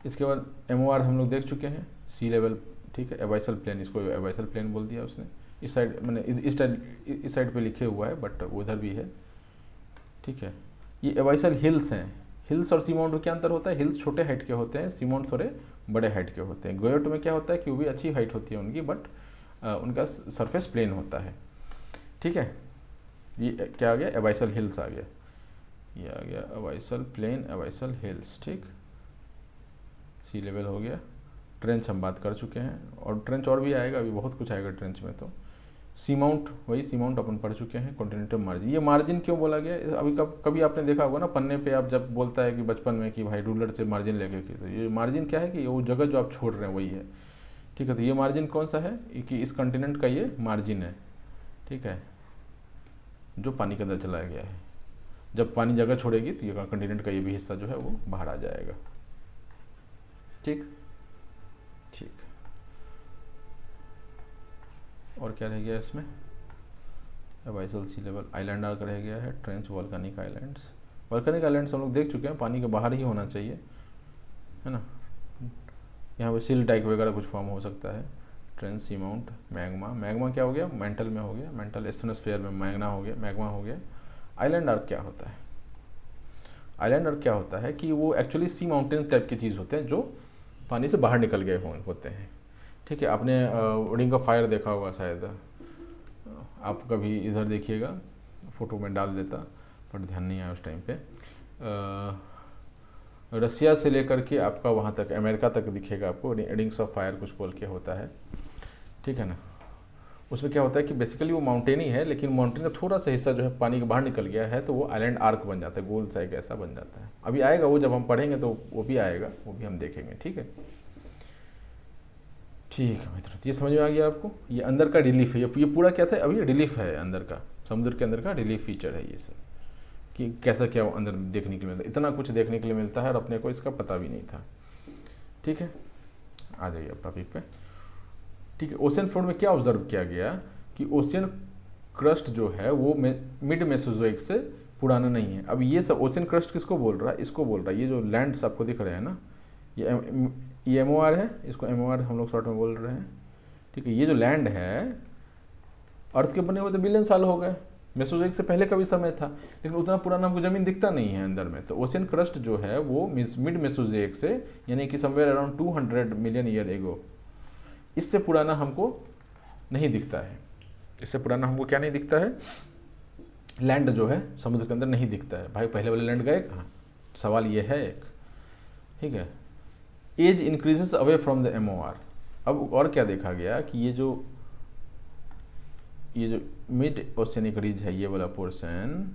इसके बाद MOR हम लोग देख चुके हैं, सी लेवल, ठीक है। अबाइसल प्लेन, इसको अबाइसल प्लेन बोल दिया उसने। इस साइड मैंने इस साइड पे लिखे हुआ है, बट उधर भी है, ठीक है। ये अबाइसल हिल्स हैं। हिल्स और सी माउंट में क्या अंतर होता है, हिल्स छोटे हाइट के होते हैं, सी माउंट थोड़े बड़े हाइट के होते हैं। गोयट में क्या होता है कि वो भी अच्छी हाइट होती है उनकी, बट उनका सरफेस प्लेन होता है, ठीक है। ये क्या आ गया, अबाइसल हिल्स आ गया, ये आ गया अबाइसल प्लेन, अबाइसल हिल्स, ठीक। सी लेवल हो गया। ट्रेंच हम बात कर चुके हैं, और ट्रेंच और भी आएगा, अभी बहुत कुछ आएगा ट्रेंच में। तो सी माउंट, वही सी माउंट अपन पढ़ चुके हैं। कॉन्टिनेंटल मार्जिन, ये मार्जिन क्यों बोला गया, अभी कभी आपने देखा होगा ना पन्ने पे, आप जब बोलता है कि बचपन में कि भाई रूलर से मार्जिन लेके की, तो ये मार्जिन क्या है कि वो जगह जो आप छोड़ रहे हैं वही है, ठीक है। तो ये मार्जिन कौन सा है कि इस कॉन्टिनेंट का ये मार्जिन है, ठीक है, जो पानी के अंदर चला गया है। जब पानी जगह छोड़ेगी तो ये कॉन्टिनेंट का ये भी हिस्सा जो है वो बाहर आ जाएगा, ठीक ठीक। और क्या रह गया इसमें, अबाइसल सी लेवल, आइलैंड आर्क रह गया है, trench, volcanic islands. Volcanic islands हम लोग देख चुके हैं, पानी के बाहर ही होना चाहिए, है ना। यहाँ पे सिल टाइक वगैरह कुछ फॉर्म हो सकता है। ट्रेंच, सी माउंट, मैग्मा। मैग्मा क्या हो गया, मेंटल में हो गया, मेंटल एस्थनोस्फीयर में मैग्ना हो गया, मैग्मा हो गया। आइलैंड आर्क क्या होता है, आइलैंड आर्क क्या होता है कि वो एक्चुअली सी माउंटेन टाइप की चीज़ होते हैं जो पानी से बाहर निकल गए होते हैं, ठीक है। आपने रिंग ऑफ फायर देखा होगा शायद, आप कभी इधर देखिएगा, फ़ोटो में डाल देता पर ध्यान नहीं आया उस टाइम पे। रसिया से लेकर के आपका वहाँ तक अमेरिका तक दिखेगा आपको, रिंग्स ऑफ फायर कुछ बोल के होता है, ठीक है ना। उसमें क्या होता है कि बेसिकली वो माउंटेन ही है, लेकिन माउंटेन का थोड़ा सा हिस्सा जो है पानी के बाहर निकल गया है, तो वो आइलैंड आर्क बन जाता है, गोल सा एक ऐसा बन जाता है। अभी आएगा वो, जब हम पढ़ेंगे तो वो भी आएगा, वो भी हम देखेंगे, ठीक है। ठीक है मित्रों, तो ये समझ में आ गया आपको। ये अंदर का रिलीफ है, ये पूरा क्या था अभी, रिलीफ है अंदर का, समुद्र के अंदर का रिलीफ फीचर है ये सब, कि कैसा क्या अंदर देखने के लिए मिलता है। इतना कुछ देखने के लिए मिलता है और अपने को इसका पता भी नहीं था। ठीक है, आ जाइए अब टॉपिक पे। ठीक है, ओशियन फ्लोर में क्या ऑब्जर्व किया गया कि ओशियन क्रस्ट जो है वो मिड मेसोजोइक से पुराना नहीं है। अब ये सब ओशियन क्रस्ट किसको बोल रहा है, इसको बोल रहा है, ये जो लैंड्स आपको दिख रहे हैं ना, ये MOR है, इसको MOR हम लोग शॉर्ट में बोल रहे हैं। ठीक है, ये जो लैंड है अर्थ के बने हुए तो बिलियन साल हो गए, मेसोजोइक से पहले का भी समय था, लेकिन उतना पुराना हमको ज़मीन दिखता नहीं है अंदर में। तो ओशियन क्रस्ट जो है वो मिड मेसोजोइक से, यानी कि somewhere around 200 million year ago, इससे पुराना हमको नहीं दिखता है। इससे पुराना हमको क्या नहीं दिखता है, लैंड जो है समुद्र के अंदर नहीं दिखता है। भाई पहले वाले लैंड गए कहाँ, सवाल ये है एक। ठीक है, age increases away from the MOR। अब और क्या देखा गया कि ये जो मिड ओशियनिक रिज है, ये वाला पोर्शन,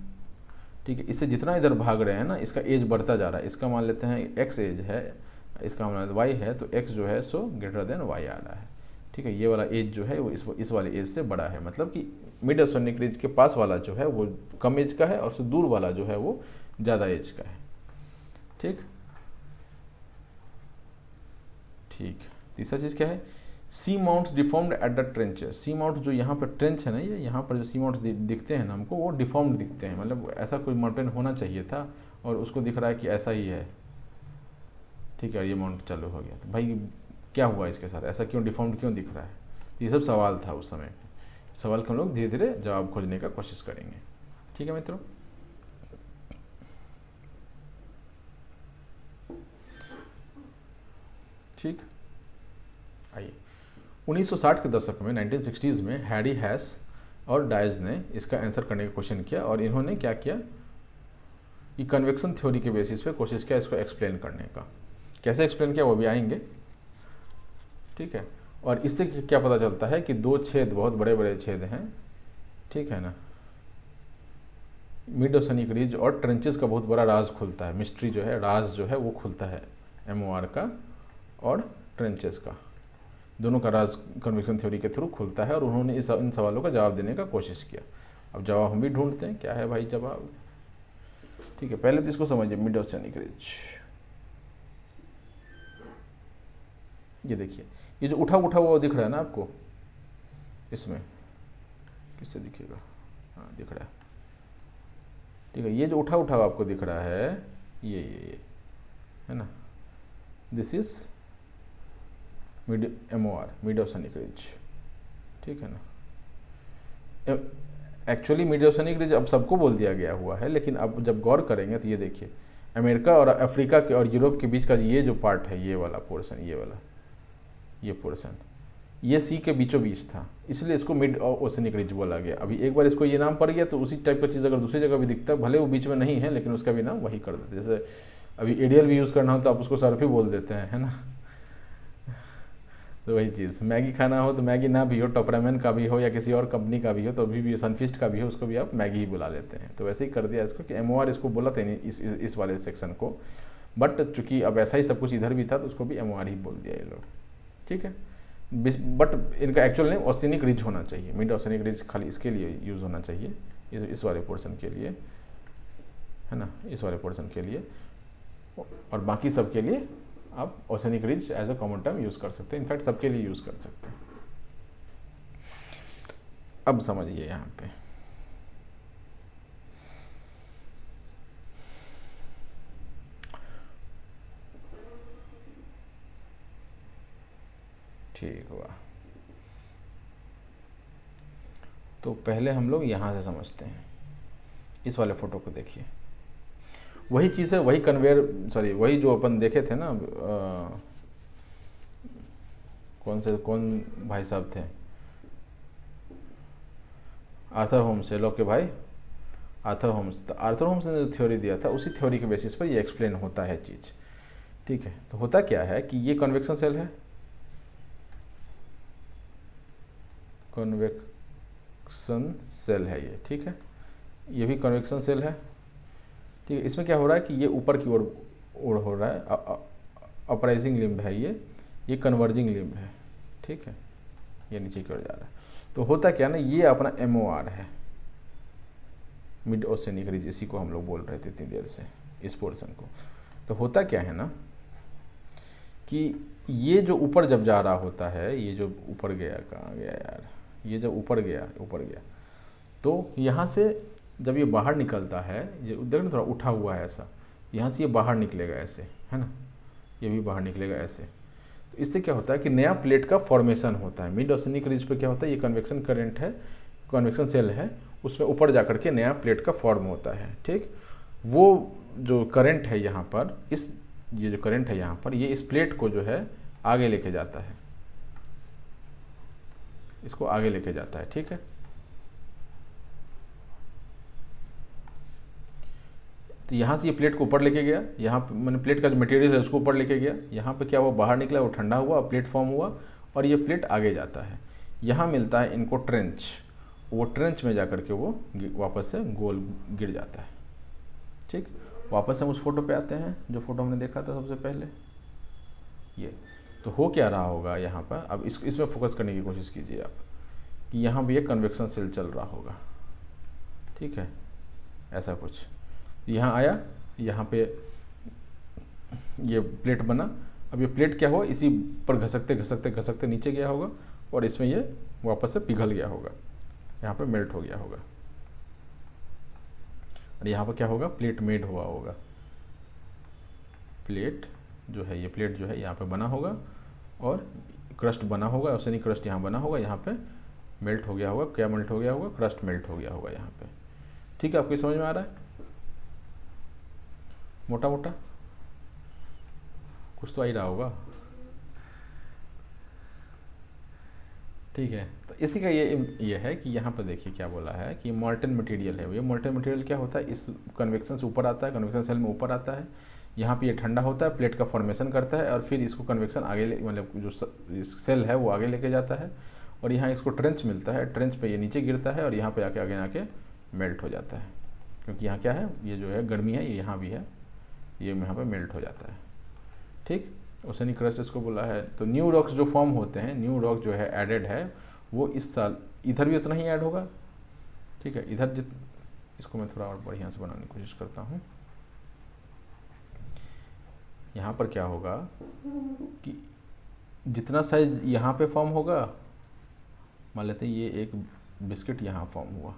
ठीक है, इससे जितना इधर भाग रहे हैं ना, इसका एज बढ़ता जा रहा है। इसका मान लेते हैं x एज है, इसका मान y है, तो x जो है सो ग्रेटर देन y आ रहा है। ठीक है, ये वाला एज जो है वो इस वाले एज से बड़ा है, मतलब कि मिड ओशियनिक रिज के पास वाला जो है वो कम एज का है और उससे दूर वाला जो है वो ज़्यादा एज का है। ठीक ठीक, तीसरा चीज़ क्या है, sea mounts deformed at the trenches. Sea mount जो यहाँ पर ट्रेंच है ना, ये यहाँ पर जो सी माउंट्स दिखते हैं ना हमको, वो डिफॉर्म्ड दिखते हैं, मतलब ऐसा कोई माउंटेन होना चाहिए था और उसको दिख रहा है कि ऐसा ही है। ठीक है, ये माउंट चालू हो गया, तो भाई क्या हुआ इसके साथ, ऐसा क्यों डिफॉर्म्ड क्यों दिख रहा है। ये सब सवाल था उस समय, सवाल को हम लोग धीरे धीरे जवाब खोजने का कोशिश करेंगे। ठीक है मित्रों, ठीक, आइए 1960 के दशक में, 1960s में हैरी हैस और डाइज ने इसका आंसर करने का क्वेश्चन किया, और इन्होंने क्या किया कि कन्वेक्शन थ्योरी के बेसिस पे कोशिश किया इसको एक्सप्लेन करने का। कैसे एक्सप्लेन किया वो भी आएंगे। ठीक है, और इससे क्या पता चलता है कि दो छेद, बहुत बड़े बड़े छेद हैं, ठीक है ना, मिड ओशियनिक रिज और ट्रेंचेस का बहुत बड़ा राज खुलता है, मिस्ट्री जो है, राज जो है वो खुलता है MOR का और ट्रेंचेस का, दोनों का राज कन्वेक्शन थ्योरी के थ्रू खुलता है, और उन्होंने इन सवालों का जवाब देने का कोशिश किया। अब जवाब हम भी ढूंढते हैं, क्या है भाई जवाब। ठीक है, पहले तो इसको समझिए, मिड ओशियनिक रिज, ये देखिए, ये जो उठा हुआ दिख रहा है ना आपको, इसमें किससे दिखेगा, हाँ दिख रहा है। ठीक है, ये जो उठा हुआ आपको दिख रहा है, ये है ना, this is MOR, mid oceanic ridge. ठीक है ना, एक्चुअली मिड ओशियनिक रिज अब सबको बोल दिया गया हुआ है, लेकिन अब जब गौर करेंगे तो ये देखिए, अमेरिका और अफ्रीका के और यूरोप के बीच का ये जो पार्ट है, ये वाला पोर्शन, ये पोर्शन, ये सी के बीचों बीच था, इसलिए इसको मिड ओशियनिक रिज बोला गया। अभी एक बार इसको ये नाम पड़ गया तो उसी टाइप का चीज़ अगर दूसरी जगह भी दिखता है, भले वो बीच में नहीं है, लेकिन उसका भी नाम वही कर देते। जैसे अभी एडियल भी यूज़ करना हो तो आप उसको सर्फ ही बोल देते हैं, है ना। तो वही चीज़, मैगी खाना हो तो मैगी ना भी हो, टॉपरामैन का भी हो या किसी और कंपनी का भी हो, तो अभी भी सनफिस्ट का भी हो, उसको भी आप मैगी ही बुला लेते हैं। तो वैसे ही कर दिया इसको कि MOR इसको बोला था इस वाले सेक्शन को, बट चूंकि अब ऐसा ही सब कुछ इधर भी था तो उसको भी MOR ही बोल दिया ये लोग। ठीक है, बट इनका एक्चुअल नेम ओशियनिक रिज होना चाहिए, मिड ओशियनिक रिज खाली इसके लिए यूज़ होना चाहिए, इस वाले पोर्शन के लिए, है ना, इस वाले पोर्शन के लिए, और बाकी सब के लिए आप oceanic ridge as a common term use कर सकते हैं, इनफैक्ट सबके लिए यूज़ कर सकते हैं। अब समझिए यहाँ पे, ठीक हुआ। तो पहले हम लोग यहाँ से समझते हैं, इस वाले फोटो को देखिए, वही चीज़ है, वही कन्वेयर, वही जो अपन देखे थे ना, कौन भाई साहब थे, आर्थर होम्स, शेरलॉक के भाई आर्थर होम्स। तो आर्थर होम्स ने जो थ्योरी दिया था, उसी थ्योरी के बेसिस पर ये एक्सप्लेन होता है चीज़। ठीक है, तो होता क्या है कि ये कन्वेक्शन सेल है, कन्वेक्शन सेल है ये, ठीक है, ये भी कन्वेक्शन सेल है। ठीक है, इसमें क्या हो रहा है कि ये ऊपर की ओर हो रहा है, अपराइजिंग लिम्ब है ये कन्वर्जिंग लिम्ब है। ठीक है, ये नीचे की ओर जा रहा है। तो होता क्या ना, ये अपना MOR है, मिड ओशियनिक रिज, इसी को हम लोग बोल रहे थे इतनी देर से, इस पोर्शन को। तो होता क्या है ना कि ये जो ऊपर जब जा रहा होता है, ये जो ऊपर गया, कहाँ गया यार, ये जब ऊपर गया तो यहाँ से जब ये बाहर निकलता है, ये देखो ना थोड़ा उठा हुआ है ऐसा, यहाँ से ये बाहर निकलेगा ऐसे, है ना, ये भी बाहर निकलेगा ऐसे। तो इससे क्या होता है कि नया प्लेट का फॉर्मेशन होता है। मिड ओशियनिक रिज पे क्या होता है, ये कन्वेक्शन करंट है, कन्वेक्शन सेल है, उसमें ऊपर जा करके नया प्लेट का फॉर्म होता है। ठीक, वो जो करंट है यहाँ पर, ये जो करंट है यहाँ पर, ये इस प्लेट को जो है आगे लेके जाता है, इसको आगे लेके जाता है। ठीक है, तो यहाँ से ये प्लेट को ऊपर लेके गया, यहाँ पे मैंने प्लेट का जो मटेरियल है उसको ऊपर लेके गया, यहाँ पे क्या हुआ, बाहर निकला, वो ठंडा हुआ, प्लेट फॉर्म हुआ, और ये प्लेट आगे जाता है। यहाँ मिलता है इनको ट्रेंच, वो ट्रेंच में जाकर के वो वापस से गोल गिर जाता है। ठीक, वापस हम उस फोटो पे आते हैं, जो फोटो हमने देखा था सबसे पहले, ये। तो हो क्या रहा होगा यहाँ पर, अब इसमें फोकस करने की कोशिश कीजिए आप, कि यहाँ भी एक कन्वेक्शन सेल चल रहा होगा। ठीक है, ऐसा कुछ यहाँ आया, यहाँ पे ये प्लेट बना, अब ये प्लेट क्या हुआ, इसी पर घसकते घसकते घसकते नीचे गया होगा, और इसमें ये वापस से पिघल गया होगा, यहाँ पे मेल्ट हो गया होगा, और यहाँ पर क्या होगा, प्लेट मेड हुआ होगा। प्लेट जो है, ये प्लेट जो है यहाँ पे बना होगा, और क्रस्ट बना होगा, ओशियनिक क्रस्ट यहाँ बना होगा, यहाँ पे मेल्ट हो गया होगा। क्या मेल्ट हो गया होगा, क्रस्ट मेल्ट हो गया होगा यहाँ पे। ठीक है, आपको समझ में आ रहा है, मोटा मोटा कुछ तो आ ही रहा होगा। ठीक है, तो इसी का ये है कि यहाँ पर देखिए क्या बोला है कि मॉल्टन मटेरियल है। ये मॉल्टन मटेरियल क्या होता है, इस कन्वेक्शन से ऊपर आता है, कन्वेक्शन सेल में ऊपर आता है, यहाँ पे ये ठंडा होता है, प्लेट का फॉर्मेशन करता है, और फिर इसको कन्वेक्शन आगे मतलब जो सेल है वो आगे लेके जाता है, और यहाँ इसको ट्रेंच मिलता है, ट्रेंच पे ये नीचे गिरता है, और यहाँ पे आके आगे मेल्ट हो जाता है, क्योंकि यहाँ क्या है, ये जो है गर्मी है, ये यहाँ भी है, ये यहाँ पे मेल्ट हो जाता है। ठीक, ओशियनिक क्रस्ट इसको बोला है। तो न्यू रॉक्स जो फॉर्म होते हैं, न्यू रॉक जो है एडेड है, वो इस साल इधर भी उतना ही ऐड होगा। ठीक है, इधर इसको मैं थोड़ा और बढ़िया से बनाने की कोशिश करता हूँ। यहाँ पर क्या होगा कि जितना साइज यहाँ पे फॉर्म होगा, मान लेते हैं ये एक बिस्किट यहाँ फॉर्म हुआ,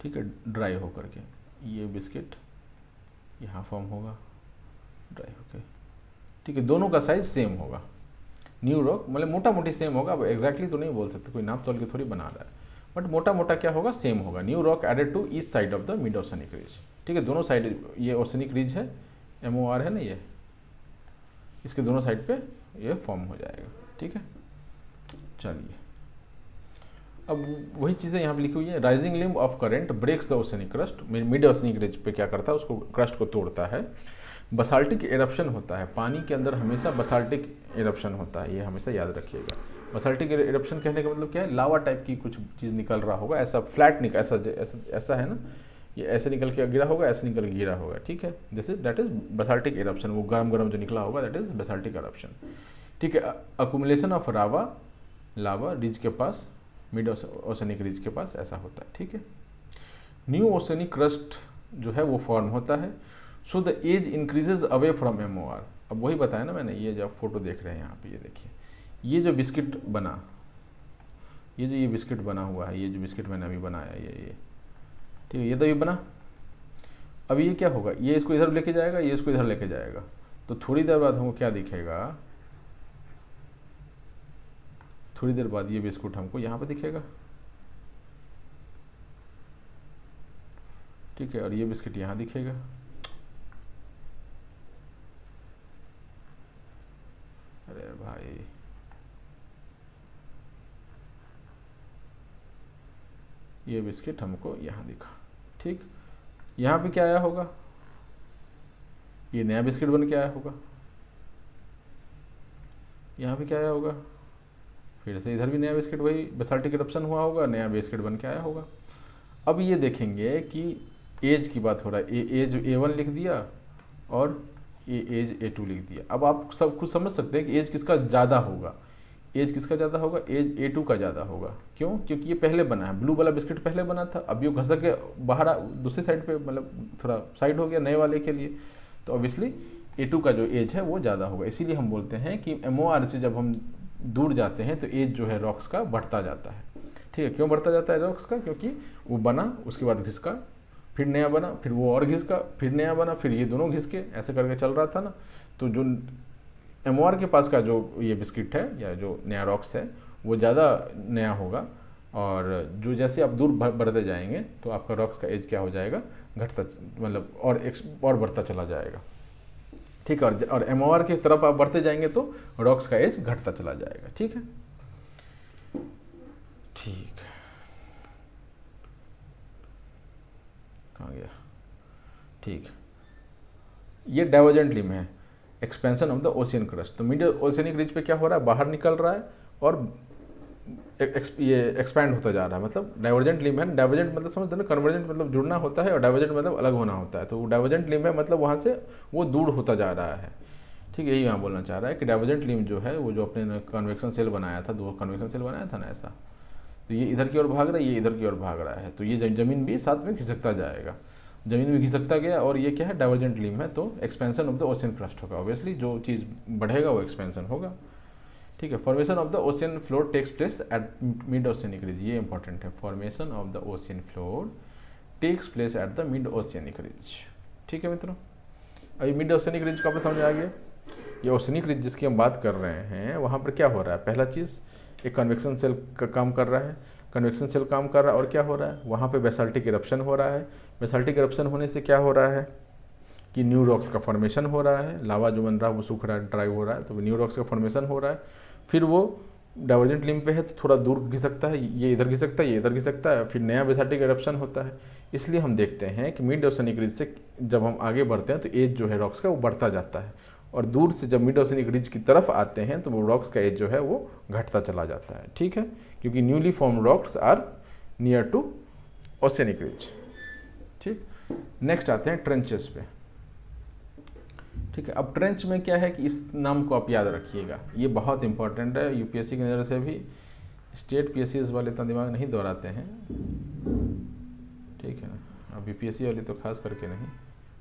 ठीक है, ड्राई होकर के, ये बिस्किट यहाँ फॉर्म होगा ड्राई होकर, ठीक है, दोनों का साइज सेम होगा। न्यू रॉक मतलब मोटा मोटी सेम होगा, अब एग्जैक्टली तो नहीं बोल सकते, कोई नाप तोल के थोड़ी बना रहा है, बट मोटा मोटा क्या होगा, सेम होगा। New rock added to east side of the mid oceanic ridge. ठीक है, दोनों साइड, ये ओशियनिक रिज है, MOR है ना, ये इसके दोनों साइड पे ये फॉर्म हो जाएगा। ठीक है, चलिए अब वही चीज़ें यहाँ पे लिखी हुई है। Rising limb of current breaks the oceanic crust, mid oceanic ridge पे क्या करता है, उसको क्रस्ट को तोड़ता है। बसाल्टिक इरप्शन होता है, पानी के अंदर हमेशा बसाल्टिक इरप्शन होता है, ये हमेशा याद रखिएगा। बसाल्टिक इरप्शन कहने का मतलब क्या है, लावा टाइप की कुछ चीज़ निकल रहा होगा, ऐसा फ्लैट निकल, ऐसा है ना, ये ऐसे निकल के गिरा होगा, ऐसे निकल के गिरा होगा। ठीक है, दैट इज बसाल्टिक इरप्शन, वो गरम जो निकला होगा, दैट इज बसाल्टिक इरप्शन। ठीक है, अकुमुलेशन ऑफ लावा रिज के पास, मिड ओशियनिक रिज के पास ऐसा होता है। ठीक है, न्यू ओशियनिक क्रस्ट जो है वो फॉर्म होता है। So the age increases away from MOR। अब वही बताया ना मैंने, ये जब फोटो देख रहे हैं यहाँ पे, ये देखिए, ये जो बिस्किट बना, ये बिस्किट बना हुआ है, ये जो बिस्किट मैंने अभी बनाया, ये ठीक है, ये तो ये बना। अब ये क्या होगा, ये इसको इधर लेके जाएगा, ये इसको इधर लेके जाएगा, तो थोड़ी देर बाद हमको क्या दिखेगा, थोड़ी देर बाद ये बिस्कुट हमको यहाँ पे दिखेगा। ठीक है, और ये बिस्किट यहाँ दिखेगा। अरे भाई, ये बिस्किट हमको यहाँ दिखा। ठीक, यहाँ पे क्या आया होगा, ये नया बिस्किट बन के आया होगा। यहाँ पे क्या आया होगा, फिर से इधर भी नया बिस्किट, वही बेसाल्टिक इरप्शन हुआ होगा, नया बिस्किट बन के आया होगा। अब ये देखेंगे कि एज की बात हो रहा है, एज A1 लिख दिया और ये एज A2 लिख दिया। अब आप सब कुछ समझ सकते हैं कि एज किसका ज़्यादा होगा, एज किसका ज़्यादा होगा, एज A2 का ज़्यादा होगा। क्यों? क्योंकि ये पहले बना है, ब्लू वाला बिस्किट पहले बना था, अब ये घसक के बाहर दूसरी साइड पे मतलब थोड़ा साइड हो गया नए वाले के लिए, तो ऑब्वियसली A2 का जो एज है वो ज़्यादा होगा। इसीलिए हम बोलते हैं कि MOR से जब हम दूर जाते हैं तो एज जो है रॉक्स का बढ़ता जाता है। ठीक है, क्यों बढ़ता जाता है रॉक्स का? क्योंकि वो बना, उसके बाद घिसका, फिर नया बना, फिर वो और घिसका, फिर नया बना, फिर ये दोनों घिसके, ऐसे करके चल रहा था ना। तो जो MOR के पास का जो ये बिस्किट है या जो नया रॉक्स है वो ज़्यादा नया होगा, और जो जैसे आप दूर बढ़ते जाएंगे तो आपका रॉक्स का एज क्या हो जाएगा, घटता, मतलब और बढ़ता चला जाएगा। ठीक है, और MOR की तरफ आप बढ़ते जाएंगे तो रॉक्स का एज घटता चला जाएगा। ठीक है, ठीक है, कहाँ गया? ठीक, ये डाइवर्जेंट लिम है, expansion of the ocean crust. तो मिड ओशियनिक रिज पे क्या हो रहा है, बाहर निकल रहा है और ये एक्सपैंड होता जा रहा है, मतलब डाइवर्जेंट लिम है। डाइवर्जेंट मतलब समझते ना, कन्वर्जेंट मतलब जुड़ना होता है और डाइवर्जेंट मतलब अलग होना होता है। तो डाइवर्जेंट लिम है मतलब वहाँ से वो दूर होता जा रहा है। ठीक है, यही यहाँ बोलना चाह रहा है कि डाइवर्जेंट लिम जो है वो जो अपने कन्वेक्शन सेल बनाया था, 2 कन्वेक्शन सेल बनाया था ना ऐसा, तो ये इधर की ओर भाग रहा है, ये इधर की ओर भाग रहा है, तो ये ज़मीन भी साथ में खिसकता जाएगा, ज़मीन में घिसकता गया, और ये क्या है, डाइवर्जेंट लिम है, तो expansion of the ocean crust होगा। ऑब्वियसली जो चीज़ बढ़ेगा वो एक्सपेंशन होगा। ठीक है, formation of the ocean floor takes place at mid oceanic ridge, ये इंपॉर्टेंट है, formation of the ocean floor takes place at the mid oceanic ridge. ठीक है मित्रों, अभी मिड ओशियनिक रिज को आपको समझ आ गया। ये ओशियनिक रिज जिसकी हम बात कर रहे हैं, वहाँ पर क्या हो रहा है, पहला चीज़ एक कन्वेक्शन सेल का काम कर रहा है, कन्वेक्शन सेल काम कर रहा है, और क्या हो रहा है, वहाँ पे बेसाल्टिक इरप्शन हो रहा है। बेसाल्टिक इरप्शन होने से क्या हो रहा है कि न्यू रॉक्स का फॉर्मेशन हो रहा है, लावा जो बन रहा है वो सूख रहा है, ड्राई हो रहा है, तो न्यू रॉक्स का फॉर्मेशन हो रहा है। फिर वो डाइवर्जेंट लिम पे है तो थोड़ा दूर घिसकता है, ये इधर घिसकता है, ये इधर घिसकता है, फिर नया बेसाल्टिक इरप्शन होता है। इसलिए हम देखते हैं कि मिड ओशियनिक रिज से जब हम आगे बढ़ते हैं तो एज जो है रॉक्स का वो बढ़ता जाता है, और दूर से जब मिड ओशियनिक रिज की तरफ आते हैं तो वो रॉक्स का एज जो है वो घटता चला जाता है। ठीक है, क्योंकि newly form rocks are near to oceanic ridge. ठीक, नेक्स्ट आते हैं ट्रेंचेस पे। ठीक है, अब ट्रेंच में क्या है कि इस नाम को आप याद रखिएगा, ये बहुत इंपॉर्टेंट है, यूपीएससी की नज़र से भी। स्टेट पीएससी वाले इतना दिमाग नहीं दौड़ाते हैं, ठीक है ना, अब यूपीएससी वाले तो खास करके नहीं,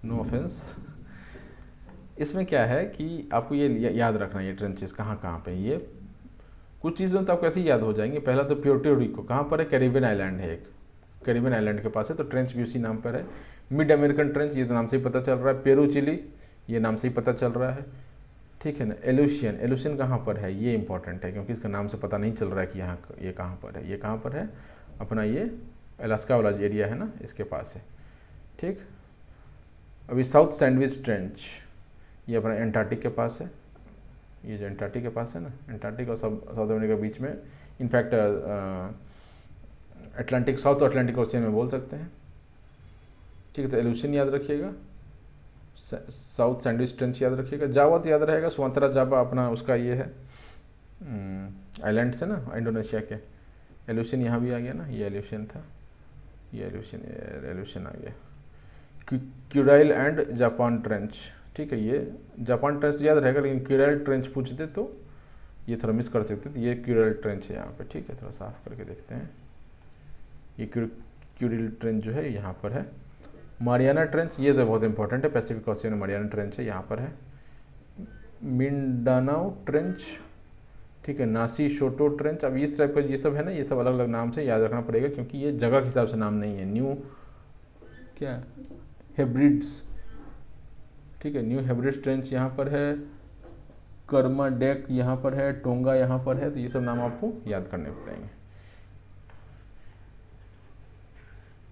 नो ऑफेंस। इसमें क्या है कि आपको ये याद रखना, ये ट्रेंचेस कहाँ कहाँ पे, ये कुछ चीज़ें तो आपको ऐसे ही याद हो जाएंगी। पहला तो प्योर्टो रिको कहाँ पर है, कैरिबियन आइलैंड है, एक कैरिबियन आइलैंड के पास है, तो ट्रेंच भी उसी नाम पर है। मिड अमेरिकन ट्रेंच, ये तो नाम से ही पता चल रहा है। पेरू चिली, ये नाम से ही पता चल रहा है। ठीक है ना। एलुशियन, एलुशियन कहाँ पर है, ये इंपॉर्टेंट है क्योंकि इसका नाम से पता नहीं चल रहा है कि यहाँ ये कहाँ पर है। ये कहाँ पर है, अपना ये अलास्का वाला जो एरिया है ना, इसके पास है। ठीक, अभी साउथ सैंडविच ट्रेंच, ये अपना एंटार्क्टिक के पास है, ये जो एंटार्क्टिक के पास है ना, एंटार्क्टिक और साउथ अमेरिका के बीच में, in fact Atlantic, south Atlantic ocean में बोल सकते हैं। ठीक है, तो एलुशियन याद रखिएगा, साउथ सैंडविच ट्रेंच याद रखिएगा, जावा तो याद रहेगा, सुमात्रा जावा अपना उसका ये है आइलैंड से ना, इंडोनेशिया के। एलुशियन यहाँ भी आ गया ना, ये एलुशियन था, ये एलुशियन आ गया। क्यूराइल एंड जापान ट्रेंच, ठीक है, ये जापान ट्रेंच याद रहेगा, लेकिन क्यूराइल ट्रेंच पूछते तो ये थोड़ा मिस कर सकते, तो ये क्यूराइल ट्रेंच है यहाँ पे। ठीक है, थोड़ा साफ करके देखते हैं, ये क्यूराइल ट्रेंच जो है यहाँ पर है। मारियाना ट्रेंच, ये तो बहुत इंपॉर्टेंट है, पैसिफिक ओशियन में मारियाना ट्रेंच है, यहाँ पर है। मिंडानाओ ट्रेंच, ठीक है, नासी शोटो ट्रेंच। अब इस टाइप का ये सब है ना, ये सब अलग अलग नाम से याद रखना पड़ेगा क्योंकि ये जगह के हिसाब से नाम नहीं है। न्यू क्या हेब्रिड्स, ठीक है, न्यू हेब्रिड्स ट्रेंच यहाँ पर है, कर्माडेक यहाँ पर है, टोंगा यहाँ पर है, तो ये सब नाम आपको याद करने पड़ेंगे।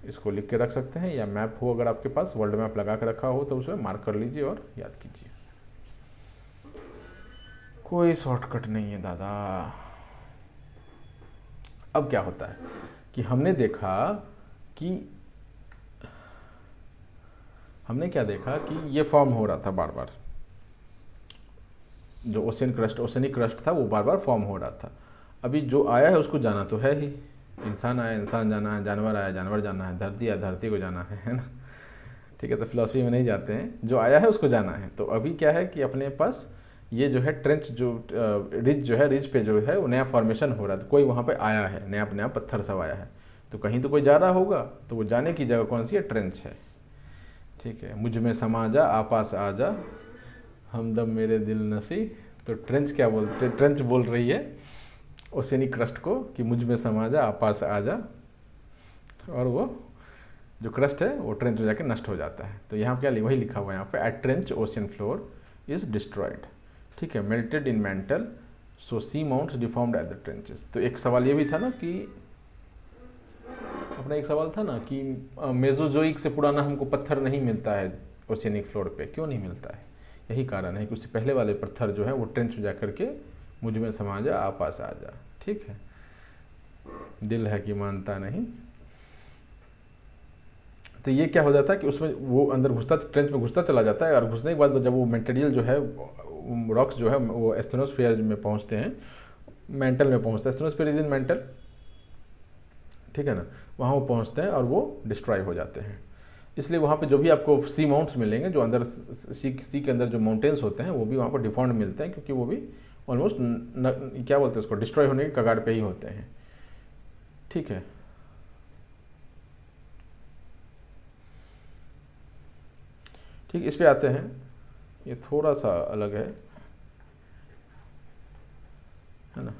इसको लिख के रख सकते हैं, या मैप हो अगर आपके पास, वर्ल्ड मैप लगा के रखा हो तो उसमें मार्क कर लीजिए और याद कीजिए। कोई शॉर्टकट नहीं है दादा। अब क्या होता है कि हमने क्या देखा कि ये फॉर्म हो रहा था बार बार, जो ओशियनिक क्रस्ट था वो बार बार फॉर्म हो रहा था। अभी जो आया है उसको जाना तो है ही, इंसान आया इंसान जाना है, जानवर आया जानवर जाना है, धरती आया धरती को जाना है ना। ठीक है, तो फिलॉसफी में नहीं जाते हैं, जो आया है उसको जाना है। तो अभी क्या है कि अपने पास ये जो है ट्रेंच जो रिज जो है, रिज पे जो है वो नया फॉर्मेशन हो रहा है, तो कोई वहाँ पे आया है, नया नया पत्थर सब आया है, तो कहीं तो कोई जा रहा होगा, तो वो जाने की जगह कौन सी है, ट्रेंच है। ठीक है, मुझ में समा जा आपास आ जा हमदम मेरे दिल नसी। तो ट्रेंच क्या बोलते, ट्रेंच बोल रही है ओशियनिक क्रस्ट को कि मुझ में समा जा आपास आ जा, और वो जो क्रस्ट है वो ट्रेंच में जाके नष्ट हो जाता है। तो यहाँ क्या वही लिखा हुआ है यहाँ पे, at trench ocean floor is destroyed. ठीक है, melted in mantle so C mounts deformed at the trenches. तो एक सवाल ये भी था ना कि अपना एक सवाल था ना कि मेसोजोइक से पुराना हमको पत्थर नहीं मिलता है ओशियनिक फ्लोर पे, क्यों नहीं मिलता है? यही कारण है कि उससे पहले वाले पत्थर जो है वो ट्रेंच में जा करके मुझ में समा जा आपास आ जा। ठीक है, दिल है कि मानता नहीं। तो ये क्या हो जाता है कि उसमें वो अंदर घुसता, ट्रेंच में घुसता चला जाता है, और घुसने के बाद जब वो मटेरियल जो है, रॉक्स जो है वो एस्थेनोस्फीयर में पहुंचते हैं, मेंटल में पहुंचते हैं, एस्थेनोस्फीयर इज इन मेंटल, ठीक है ना, वहाँ वो पहुँचते हैं और वो डिस्ट्रॉय हो जाते हैं। इसलिए वहाँ पे जो भी आपको सी माउंट्स मिलेंगे, जो अंदर सी के अंदर जो माउंटेन्स होते हैं वो भी वहाँ पर डिफॉर्म्ड मिलते हैं, क्योंकि वो भी ऑलमोस्ट क्या बोलते हैं उसको, डिस्ट्रॉय होने के कगार पे ही होते हैं। ठीक है, ठीक, इस पे आते हैं, ये थोड़ा सा अलग है ना।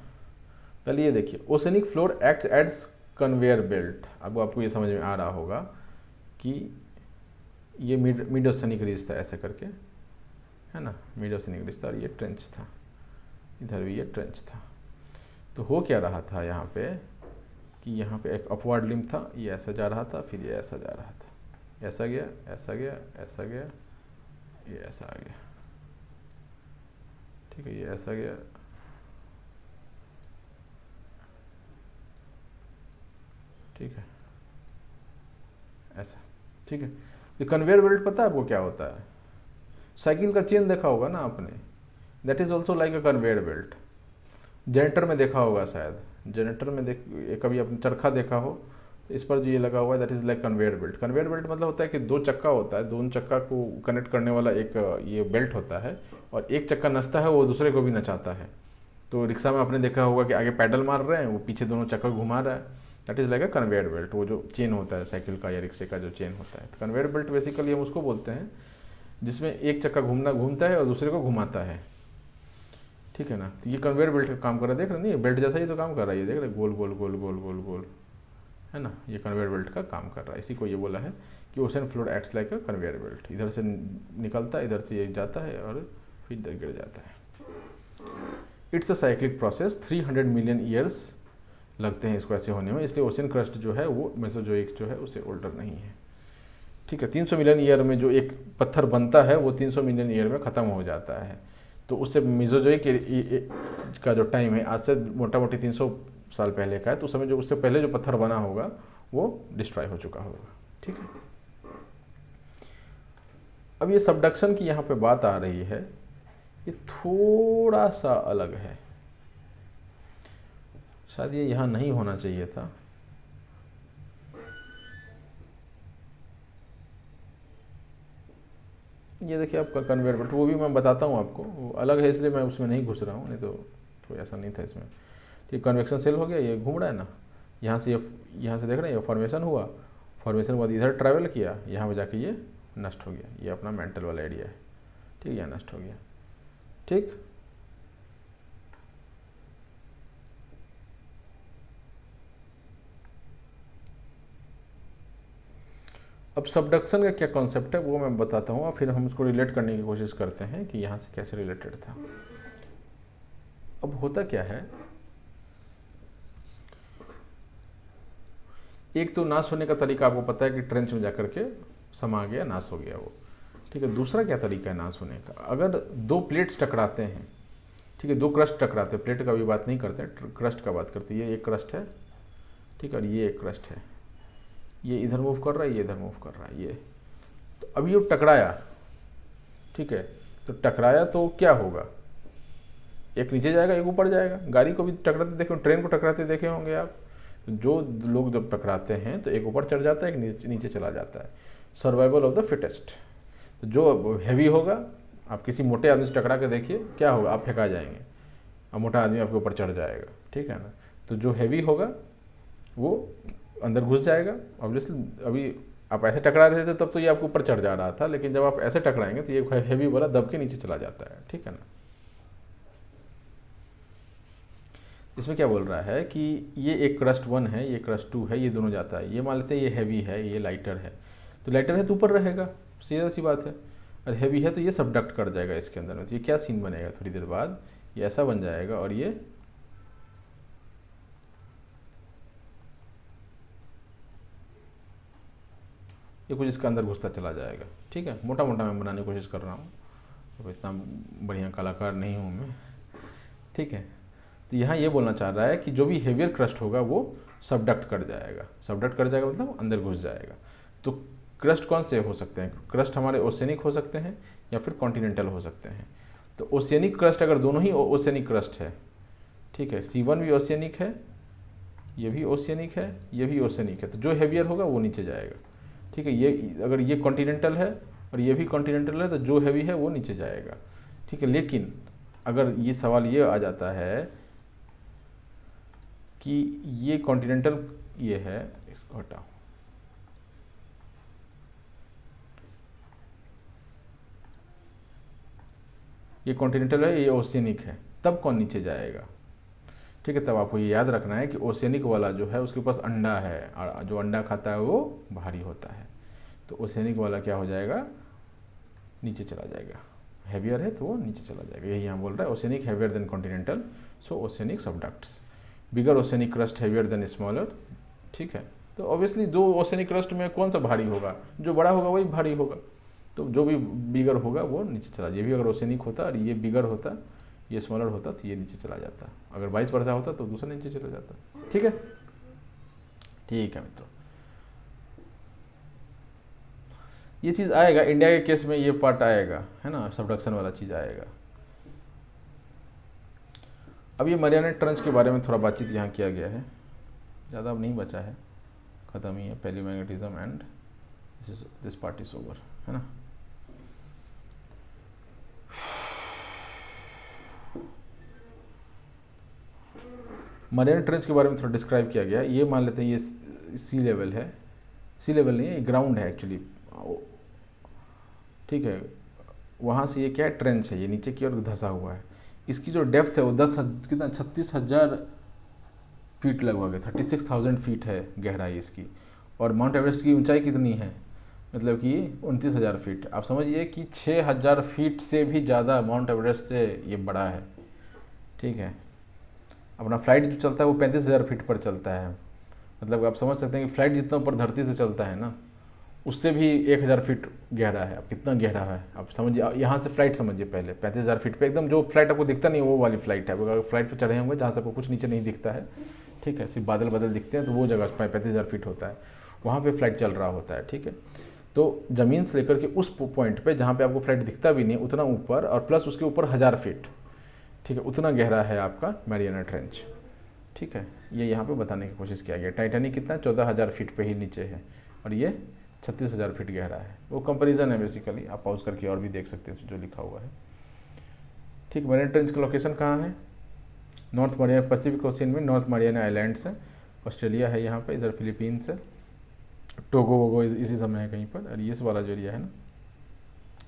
पहले ये देखिए, oceanic floor acts as conveyor belt. अब आपको ये समझ में आ रहा होगा कि ये मिड ओशनिक रिज था ऐसे करके, है ना, मिड ओशनिक रिज था, और ये ट्रेंच था, इधर भी ये ट्रेंच था। तो हो क्या रहा था यहाँ पे कि यहाँ पे एक अपवर्ड लिम्ब था, ये ऐसा जा रहा था, फिर ये ऐसा जा रहा था, ऐसा गया, ऐसा गया, ऐसा गया, ये ऐसा आ गया। ठीक है, ये ऐसा गया, ठीक है, ऐसा। ठीक है, ये कन्वेयर बेल्ट पता है आपको क्या होता है? साइकिल का चेन देखा होगा ना आपने, that is also like a conveyor belt. Generator में देखा होगा शायद, जनरेटर में कभी आपने चरखा देखा हो, तो इस पर जो ये लगा हुआ है that is like conveyor belt. Conveyor belt मतलब होता है कि दो चक्का होता है, दोनों चक्का को कनेक्ट करने वाला एक ये बेल्ट होता है, और एक चक्का नचता है वो दूसरे को भी नचाता है। तो रिक्शा में आपने देखा होगा कि आगे पैडल मार रहे हैं, वो पीछे दोनों चक्का घुमा रहा है, that is like a conveyor belt. वो जो चेन होता है साइकिल का या रिक्शे का जो चेन होता है, तो कन्वेयर बेल्ट बेसिकली हम उसको बोलते हैं जिसमें एक चक्का घूमता है और दूसरे को घुमाता है। ठीक है ना, तो ये कन्वेयर बेल्ट का काम कर रहा है, देख रहे नहीं, बेल्ट जैसा ही तो काम कर रहा है, ये देख रहे, गोल गोल गोल गोल गोल गोल, है ना, ये कन्वेयर बेल्ट का काम कर रहा है। इसी को ये बोला है कि ओशन फ्लोर एक्ट्स लाइक अ कन्वेयर बेल्ट। इधर से निकलता है, इधर से ये जाता है और फिर इधर गिर जाता है। It's a cyclic process, 300 million years लगते हैं इसको ऐसे होने में, इसलिए ओशन क्रस्ट जो है वो मेसोजोइक जो है उससे ओल्डर नहीं है। ठीक है, 300 मिलियन ईयर में जो एक पत्थर बनता है वो 300 मिलियन ईयर में ख़त्म हो जाता है। तो उससे मेसोजोइक का जो टाइम है आज से मोटा मोटी 300 साल पहले का है, तो उस समय जो उससे पहले जो पत्थर बना होगा वो डिस्ट्रॉय हो चुका होगा। ठीक है, अब ये सबडक्शन की यहाँ पे बात आ रही है, ये थोड़ा सा अलग है, शायद ये यहाँ नहीं होना चाहिए था। ये देखिए आपका कन्वेयर बेल्ट, वो भी मैं बताता हूँ आपको, वो अलग है इसलिए मैं उसमें नहीं घुस रहा हूँ, नहीं तो कोई ऐसा नहीं था इसमें। ठीक, कन्वेक्शन सेल हो गया, ये घूम रहा है ना, यहाँ से देख रहे हैं ये फॉर्मेशन हुआ, फॉर्मेशन के बाद इधर ट्रैवल किया, यहाँ पे जाके ये नष्ट हो गया। ये अपना मेंटल वाला एरिया है, ठीक, यहाँ नष्ट हो गया। ठीक, अब सबडक्शन का क्या कॉन्सेप्ट है वो मैं बताता हूँ, और फिर हम उसको रिलेट करने की कोशिश करते हैं कि यहाँ से कैसे रिलेटेड था। अब होता क्या है, एक तो नाश होने का तरीका आपको पता है कि ट्रेंच में जाकर के समा गया, नाश हो गया वो। ठीक है, दूसरा क्या तरीका है नाश होने का, अगर दो प्लेट्स टकराते हैं, ठीक है, दो क्रस्ट टकराते हैं, प्लेट का भी बात नहीं करते, क्रस्ट का बात करते हैं। ये एक क्रस्ट है, ठीक है, और ये एक क्रस्ट है, ये इधर मूव कर रहा है, ये इधर मूव कर रहा है, ये तो अभी ये टकराया, ठीक है, तो टकराया तो क्या होगा, एक नीचे जाएगा एक ऊपर जाएगा। गाड़ी को भी टकराते देखे, ट्रेन को टकराते देखे होंगे आप, तो जो लोग जब टकराते हैं तो एक ऊपर चढ़ जाता है, एक नीचे चला जाता है, सर्वाइवल ऑफ द फिटेस्ट। तो जो हैवी होगा आप किसी मोटे आदमी से टकरा के देखिए क्या होगा, आप फेंका जाएंगे और मोटा आदमी आपके ऊपर चढ़ जाएगा, ठीक है ना। तो जो हैवी होगा वो अंदर घुस जाएगा। ऑब्वियसली अभी आप ऐसे टकरा रहे थे तब तो ये आपके ऊपर चढ़ जा रहा था, लेकिन जब आप ऐसे टकराएंगे तो ये हैवी वाला दब के नीचे चला जाता है, ठीक है ना। इसमें क्या बोल रहा है कि ये एक क्रस्ट 1 है, ये क्रस्ट 2 है, ये दोनों जाता है। ये मान लेते हैं ये हैवी है, ये लाइटर है, तो लाइटर है तो ऊपर रहेगा, सीधा सी बात है। और हैवी है तो ये सबडक्ट कर जाएगा इसके अंदर में। तो ये क्या सीन बनेगा, थोड़ी देर बाद ये ऐसा बन जाएगा और ये कुछ इसका अंदर घुसता चला जाएगा, ठीक है। मोटा मोटा मैं बनाने की कोशिश कर रहा हूँ, तो इतना बढ़िया कलाकार नहीं हूँ मैं, ठीक है। तो यहाँ ये बोलना चाह रहा है कि जो भी हेवियर क्रस्ट होगा वो सबडक्ट कर जाएगा। सबडक्ट कर जाएगा मतलब अंदर घुस जाएगा। तो क्रस्ट कौन से हो सकते हैं? क्रस्ट हमारे ओशियनिक हो सकते हैं या फिर कॉन्टिनेंटल हो सकते हैं। तो ओशियनिक क्रस्ट अगर दोनों ही ओशियनिक क्रस्ट है, ठीक है, C1 भी ओशियनिक है, ये भी ओशियनिक है, ये भी ओशियनिक है, तो जो हेवियर होगा वो नीचे जाएगा, ठीक है। ये अगर ये कॉन्टिनेंटल है और ये भी कॉन्टिनेंटल है तो जो हैवी है वो नीचे जाएगा, ठीक है। लेकिन अगर ये सवाल ये आ जाता है कि ये कॉन्टिनेंटल ये है, इसको हटाओ, ये कॉन्टिनेंटल है, ये ओशियनिक है, तब कौन नीचे जाएगा, ठीक है। तब आपको ये याद रखना है कि ओशियनिक वाला जो है उसके पास अंडा है और जो अंडा खाता है वो भारी होता है। तो ओशियनिक वाला क्या हो जाएगा, नीचे चला जाएगा। हैवियर है तो वो नीचे चला जाएगा। यही यहाँ बोल रहा है, oceanic heavier than continental, so oceanic subducts. Bigger oceanic crust heavier than smaller, ठीक है। तो ऑब्वियसली दो ओशियनिक क्रस्ट में कौन सा भारी होगा, जो बड़ा होगा वही भारी होगा। तो जो भी बिगर होगा वो नीचे चला। ये भी अगर ओशियनिक होता और ये बिगर होता, ये स्मॉलर होता तो ये नीचे चला जाता। अगर 22% होता तो दूसरा नीचे चला जाता, ठीक है। ठीक है मित्रों, ये चीज़ आएगा इंडिया के केस में, ये पार्ट आएगा, है ना, सबडक्शन वाला चीज़ आएगा। अब ये मरियाना ट्रंच के बारे में थोड़ा बातचीत यहाँ किया गया है, ज़्यादा अब नहीं बचा है, ख़त्म ही है। Paleomagnetism and this part is over, है ना। मरियाना ट्रंच के बारे में थोड़ा डिस्क्राइब किया गया है। ये मान लेते हैं ये सी लेवल है, सी लेवल नहीं है, ये ग्राउंड है एक्चुअली, ठीक है। वहाँ से ये क्या है, ट्रेंच है, ये नीचे की ओर धंसा हुआ है। इसकी जो डेप्थ है वो 36,000 फीट लगभग है, 36,000 फीट है गहराई इसकी। और माउंट एवरेस्ट की ऊंचाई कितनी है, मतलब कि 29,000 फीट। आप समझिए कि 6,000 फीट से भी ज़्यादा माउंट एवरेस्ट से ये बड़ा है, ठीक है। अपना फ्लाइट जो चलता है वो 35,000 फीट पर चलता है। मतलब आप समझ सकते हैं कि फ्लाइट जितना ऊपर धरती से चलता है ना, उससे भी 1,000 फीट गहरा है। अब कितना गहरा है आप समझिए, यहाँ से फ्लाइट समझिए पहले 35,000 फीट पे एकदम, जो फ्लाइट आपको दिखता नहीं वो वाली फ्लाइट है। अगर फ्लाइट पे चढ़े होंगे जहाँ से आपको कुछ नीचे नहीं दिखता है, ठीक है, सिर्फ बादल बादल दिखते हैं, तो वो जगह 35,000 फीट होता है, वहाँ पे फ्लाइट चल रहा होता है, ठीक है। तो ज़मीन से लेकर के उस पॉइंट पे जहाँ पे आपको फ्लाइट दिखता भी नहीं, उतना ऊपर और प्लस उसके ऊपर 1,000 फीट, ठीक है, उतना गहरा है आपका मैरियाना ट्रेंच, ठीक है। ये यहाँ पे बताने की कोशिश किया गया। टाइटैनिक कितना 14,000 फीट पे ही नीचे है और ये 36,000 फीट गहरा है। वो कंपैरिजन है बेसिकली, आप पॉज करके और भी देख सकते हैं जो लिखा हुआ है, ठीक। मैरियाना ट्रेंच का लोकेशन कहाँ है, नॉर्थ मरियाना, पैसिफिक ओशियन में नॉर्थ मरियाना आइलैंड्स है, ऑस्ट्रेलिया है यहाँ पे, इधर फिलीपींस है, टोगो वोगो इसी समय है कहीं पर, और ये वाला जो एरिया है ना,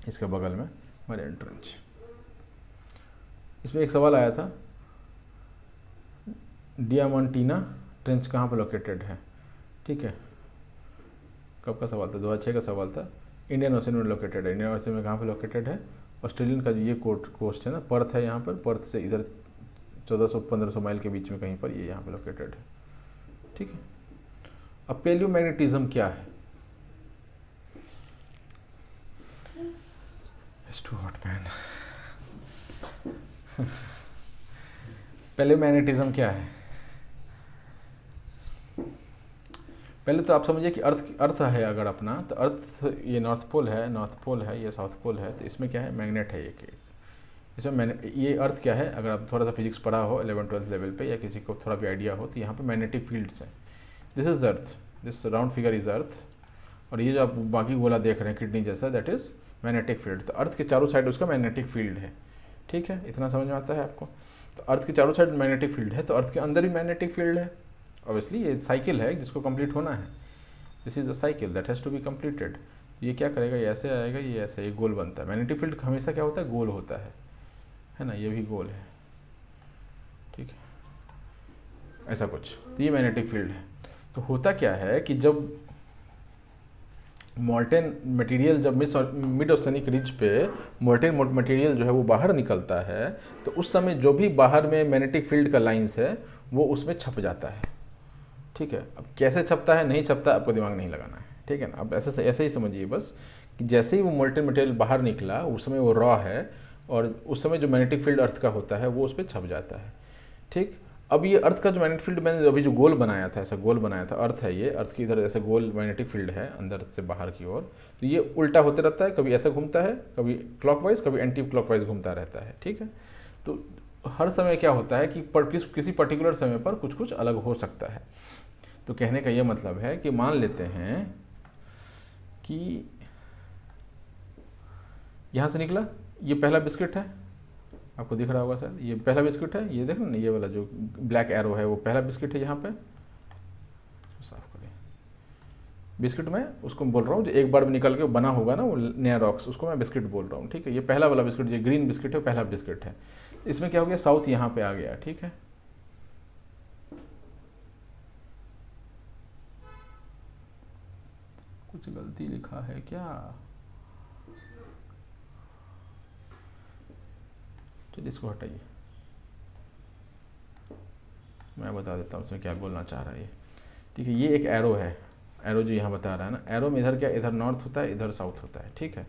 इसके बगल में मैरियाना ट्रेंच। इसमें एक सवाल आया था, डियामांटीना ट्रेंच कहाँ पर लोकेटेड है, ठीक है। कब का सवाल था, 2006 का सवाल था। इंडियन ओशन में लोकेटेड है। इंडियन ओशन में कहाँ पे लोकेटेड है, ऑस्ट्रेलियन का जो ये कोस्ट है ना, पर्थ है यहाँ पर, पर्थ से इधर 1400-1500 माइल के बीच में कहीं पर ये यहाँ पे लोकेटेड है, ठीक है। अब पैलियोमैग्नेटिज्म क्या है, it's to hot man. Palaeomagnetism क्या है, पहले तो आप समझिए कि अर्थ है अगर अपना, तो अर्थ ये नॉर्थ पोल है, ये साउथ पोल है, तो इसमें क्या है, मैग्नेट है ये। इसमें ये अर्थ क्या है, अगर आप थोड़ा सा फिजिक्स पढ़ा हो 11-12 लेवल पे, या किसी को थोड़ा भी आइडिया हो, तो यहाँ पे मैग्नेटिक फील्ड्स हैं। This is earth, this round figure is earth, और ये जो आप बाकी गोला देख रहे हैं किडनी जैसा, दैट इज मैग्नेटिक फील्ड, तो अर्थ के चारों साइड उसका मैग्नेटिक फील्ड है। ठीक है, इतना समझ में आता है आपको। तो अर्थ के चारों साइड मैग्नेटिक फील्ड है, तो अर्थ के अंदर भी मैग्नेटिक फील्ड है। ऑब्वियसली ये साइकिल है जिसको कंप्लीट होना है। This is a cycle that has to be completed. ये क्या करेगा, ये ऐसे आएगा, ये ऐसे, ये गोल बनता है। मैग्नेटिक फील्ड हमेशा क्या होता है, गोल होता है ना, ये भी गोल है। ठीक है, ऐसा कुछ, तो ये मैग्नेटिक फील्ड है। तो होता क्या है कि जब मोल्टेन मटेरियल, जब मिड ओशनिक रिज पे मोल्टेन मटेरियल जो है वो बाहर निकलता है, तो उस समय जो भी बाहर में मैग्नेटिक फील्ड का लाइंस है वो उसमें छप जाता है। ठीक है, अब कैसे छपता है, नहीं छपता, आपको दिमाग नहीं लगाना है। ठीक है ना, अब ऐसे ही समझिए बस कि जैसे ही वो मोल्टेन मटेरियल बाहर निकला, उस समय वो रॉ है, और उस समय जो मैग्नेटिक फील्ड अर्थ का होता है वो उस पर छप जाता है। ठीक, अब ये अर्थ का जो मैग्नेटिक फील्ड मैंने अभी जो गोल बनाया था, ऐसा गोल बनाया था, अर्थ है ये, अर्थ की इधर ऐसे गोल मैग्नेटिक फील्ड है अंदर से बाहर की ओर, तो ये उल्टा होते रहता है, कभी ऐसा घूमता है, कभी क्लॉकवाइज, कभी एंटी क्लॉकवाइज घूमता रहता है। ठीक है, तो हर समय क्या होता है कि किसी पर्टिकुलर समय पर कुछ कुछ अलग हो सकता है। तो कहने का ये मतलब है कि मान लेते हैं कि यहाँ से निकला, ये पहला बिस्किट है, आपको दिख रहा होगा सर, ये पहला बिस्किट है, ये देखो ना, ये वाला जो ब्लैक एरो है वो पहला बिस्किट है। यहाँ पे साफ करें, बिस्किट में उसको बोल रहा हूँ जो एक बार में निकल के बना होगा ना वो नया रॉक्स, उसको मैं बिस्किट बोल रहा हूँ। ठीक है, ये पहला वाला बिस्किट, ये ग्रीन बिस्किट है, पहला बिस्किट है। इसमें क्या हो गया, साउथ यहाँ पे आ गया। ठीक है, कुछ गलती लिखा है क्या, चलिए इसको हटाइए, मैं बता देता हूँ उसमें क्या बोलना चाह रहा है ये। ठीक है, ये एक एरो है, एरो जो यहाँ बता रहा है ना, एरो में इधर क्या, इधर नॉर्थ होता है, इधर साउथ होता है। ठीक है,